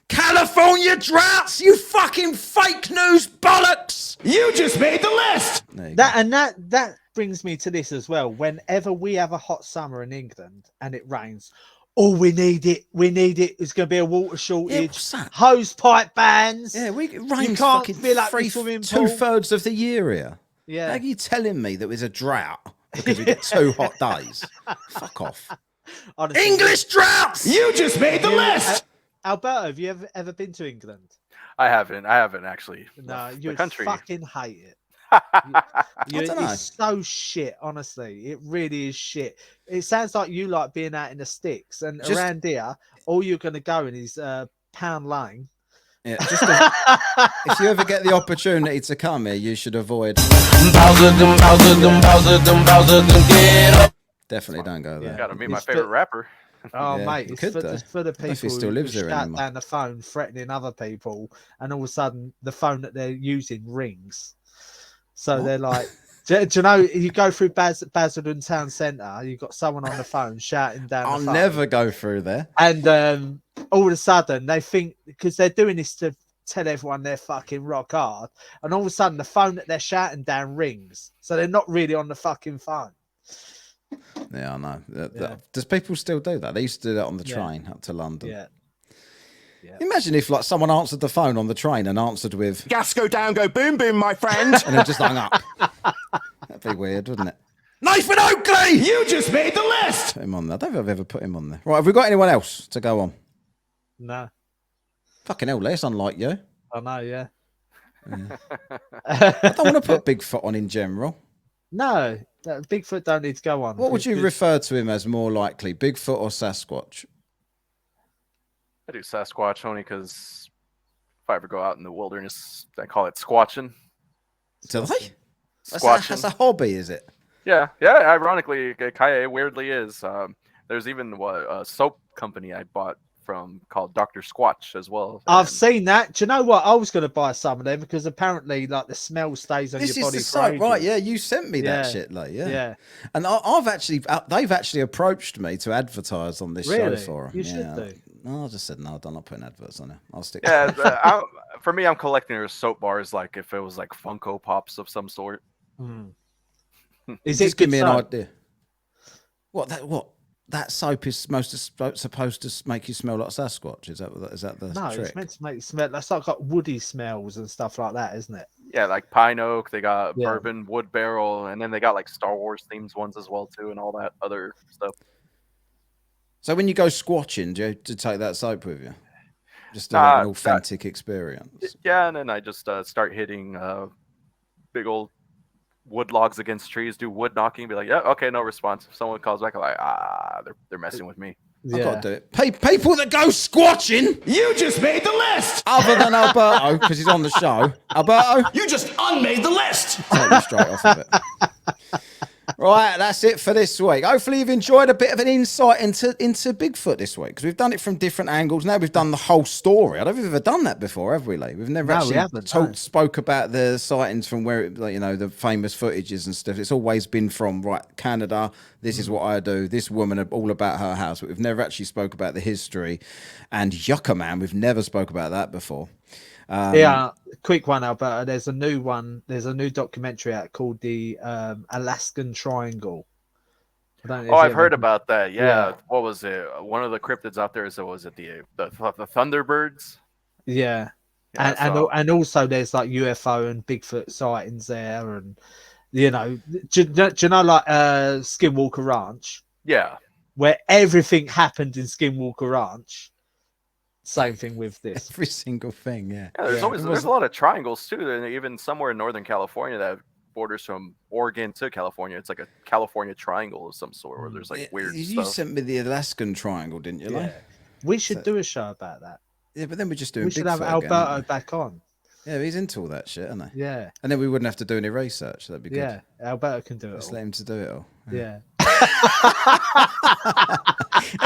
California droughts, you fucking fake news bollocks! You just made the list. That brings me to this as well. Whenever we have a hot summer in England and it rains, Oh, we need it. We need it. There's going to be a water Yeah, shortage. what's that? Hose pipe bans. Yeah, it you rains can't fucking fill up your swimming pool. 2/3 of the year here. How Yeah. are you telling me that there's a drought because we get 2 hot days? Fuck off. Honestly, English droughts! You just made the list. Alberto, have you ever been to England? I haven't actually. No, left you the country. fucking hate it. I don't know. It's so shit, honestly. It really is shit. It sounds like you like being out in the sticks, and Just- around here, all you're going to go in is Pound Lane. Yeah, if you ever get the opportunity to come here, you should avoid. Definitely don't go there. Gotta meet my It's favorite for- rapper. Oh, Yeah, mate, you it's could for, though. it's for the I don't know people if he still who lives there shout anymore. down the phone, threatening other people, and all of a sudden the phone that they're using rings. So What? they're like, do you know, you go through Basildon Town Centre, you've got someone on the phone shouting down I'll the phone. never go through there. And all of a sudden they think, because they're doing this to tell everyone they're fucking rock hard, and all of a sudden the phone that they're shouting down rings. So they're not really on the fucking phone. Yeah, I know. Yeah. Does people still do that? They used to do that on the Yeah. train up to London. Yeah. Imagine if like someone answered the phone on the train and answered with, Gas go down, go boom, boom, my friend. and then just hung up. That'd be weird, wouldn't it? Nathan Oakley! You just made the list. Put him on there. I don't think I've ever put him on there. Right, have we got anyone else to go on? No, Fucking hell, Les, unlike you. I know, yeah. I don't want to put Bigfoot on in general. No, Bigfoot don't need to go on. What would you because- refer to him as more likely, Bigfoot or Sasquatch? I do Sasquatch only because if I ever go out in the wilderness, I call it squatching. Do they? Squatching. That's a hobby, is it? Yeah. Ironically, it weirdly is. There's even a soap company I bought from called Dr. Squatch as well. I've and- seen that. Do you know what? I was going to buy some of them because apparently, like, the smell stays on This your is body. the for soap, right? ages. Yeah, you sent me that Yeah. shit, like, yeah. Yeah. And they've actually approached me to advertise on this Really? show for them. You should do. No, I just said no. I'm not putting adverts on it. I'll stick. Yeah, for me, I'm collecting their soap bars like if it was like Funko Pops of some sort. Mm. Is Is it just give good me an soap? idea. What that supposed to make you smell like Sasquatch? Is that the No, trick? it's meant to make you smell. That's like got woody smells and stuff like that, isn't it? Yeah, like pine oak. They got Yeah. bourbon wood barrel, and then they got like Star Wars themed ones as well too, and all that other stuff. So when you go squatching, do you have to take that soap with you? Just to Nah, have an authentic experience. Yeah, and then I just start hitting big old wood logs against trees, do wood knocking, be like, yeah, okay, no response. If someone calls back, I'm like, they're messing with me. I've got to do it. People that go squatching, You just made the list. other than Alberto, because he's on the show. Alberto, You just unmade the list. take you straight off of it. Right, that's it for this week. Hopefully you've enjoyed a bit of an insight into Bigfoot this week, because we've done it from different angles. Now we've done the whole story. I don't think we've ever done that before, have we, Lee? We've never No, we actually haven't, no. spoke about the sightings from where, the famous footages and stuff. It's always been from, right, Canada, this is what I do, this woman, all about her house. But we've never actually spoke about the history. And Yucca Man, we've never spoke about that before. Yeah, quick one, Alberta. There's a new one. There's a new documentary out called the Alaskan Triangle. I don't know if Oh, you I've ever- heard about that. Yeah. Yeah. What was it? One of the cryptids out there. So was it the Thunderbirds? Yeah, Yeah, and also there's like UFO and Bigfoot sightings there, and do you know like Skinwalker Ranch, yeah. where everything happened in Skinwalker Ranch. Same thing with this. Every single thing, yeah. Yeah, there's Yeah, always it there's a lot of triangles too. And even somewhere in Northern California that borders from Oregon to California, it's like a California triangle of some sort where there's like weird You stuff. sent me the Alaskan Triangle, didn't you? Lee? Yeah. We should do a show about that. Yeah, but then we're just doing We should have Bigfoot again, Alberto aren't back on. we? Yeah, he's into all that shit, isn't he? Yeah, And then we wouldn't have to do any research. That'd be good. yeah. Alberto can do it. Just all. let him to do it all. Yeah.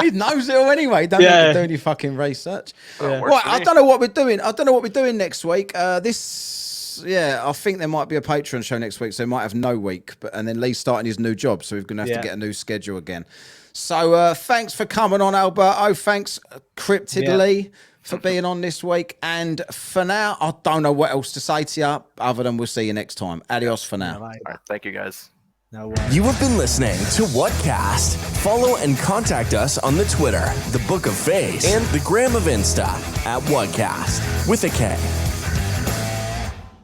He knows it all anyway. Don't Yeah. need to do any fucking research. Yeah. Works Right, for I me. don't know what we're doing. I don't know what we're doing next week. I think there might be a Patreon show next week, so we might have no week. And then Lee's starting his new job, so we're going to have Yeah. to get a new schedule again. So thanks for coming on, Alberto. Thanks, Cryptid Yeah. Lee, for being on this week. And for now, I don't know what else to say to you other than we'll see you next time. Adios for now. Mate. All right, thank you guys. No way. You have been listening to Whatcast. Follow and contact us on the Twitter, the Book of Face, and the Gram of Insta at Whatcast with a K.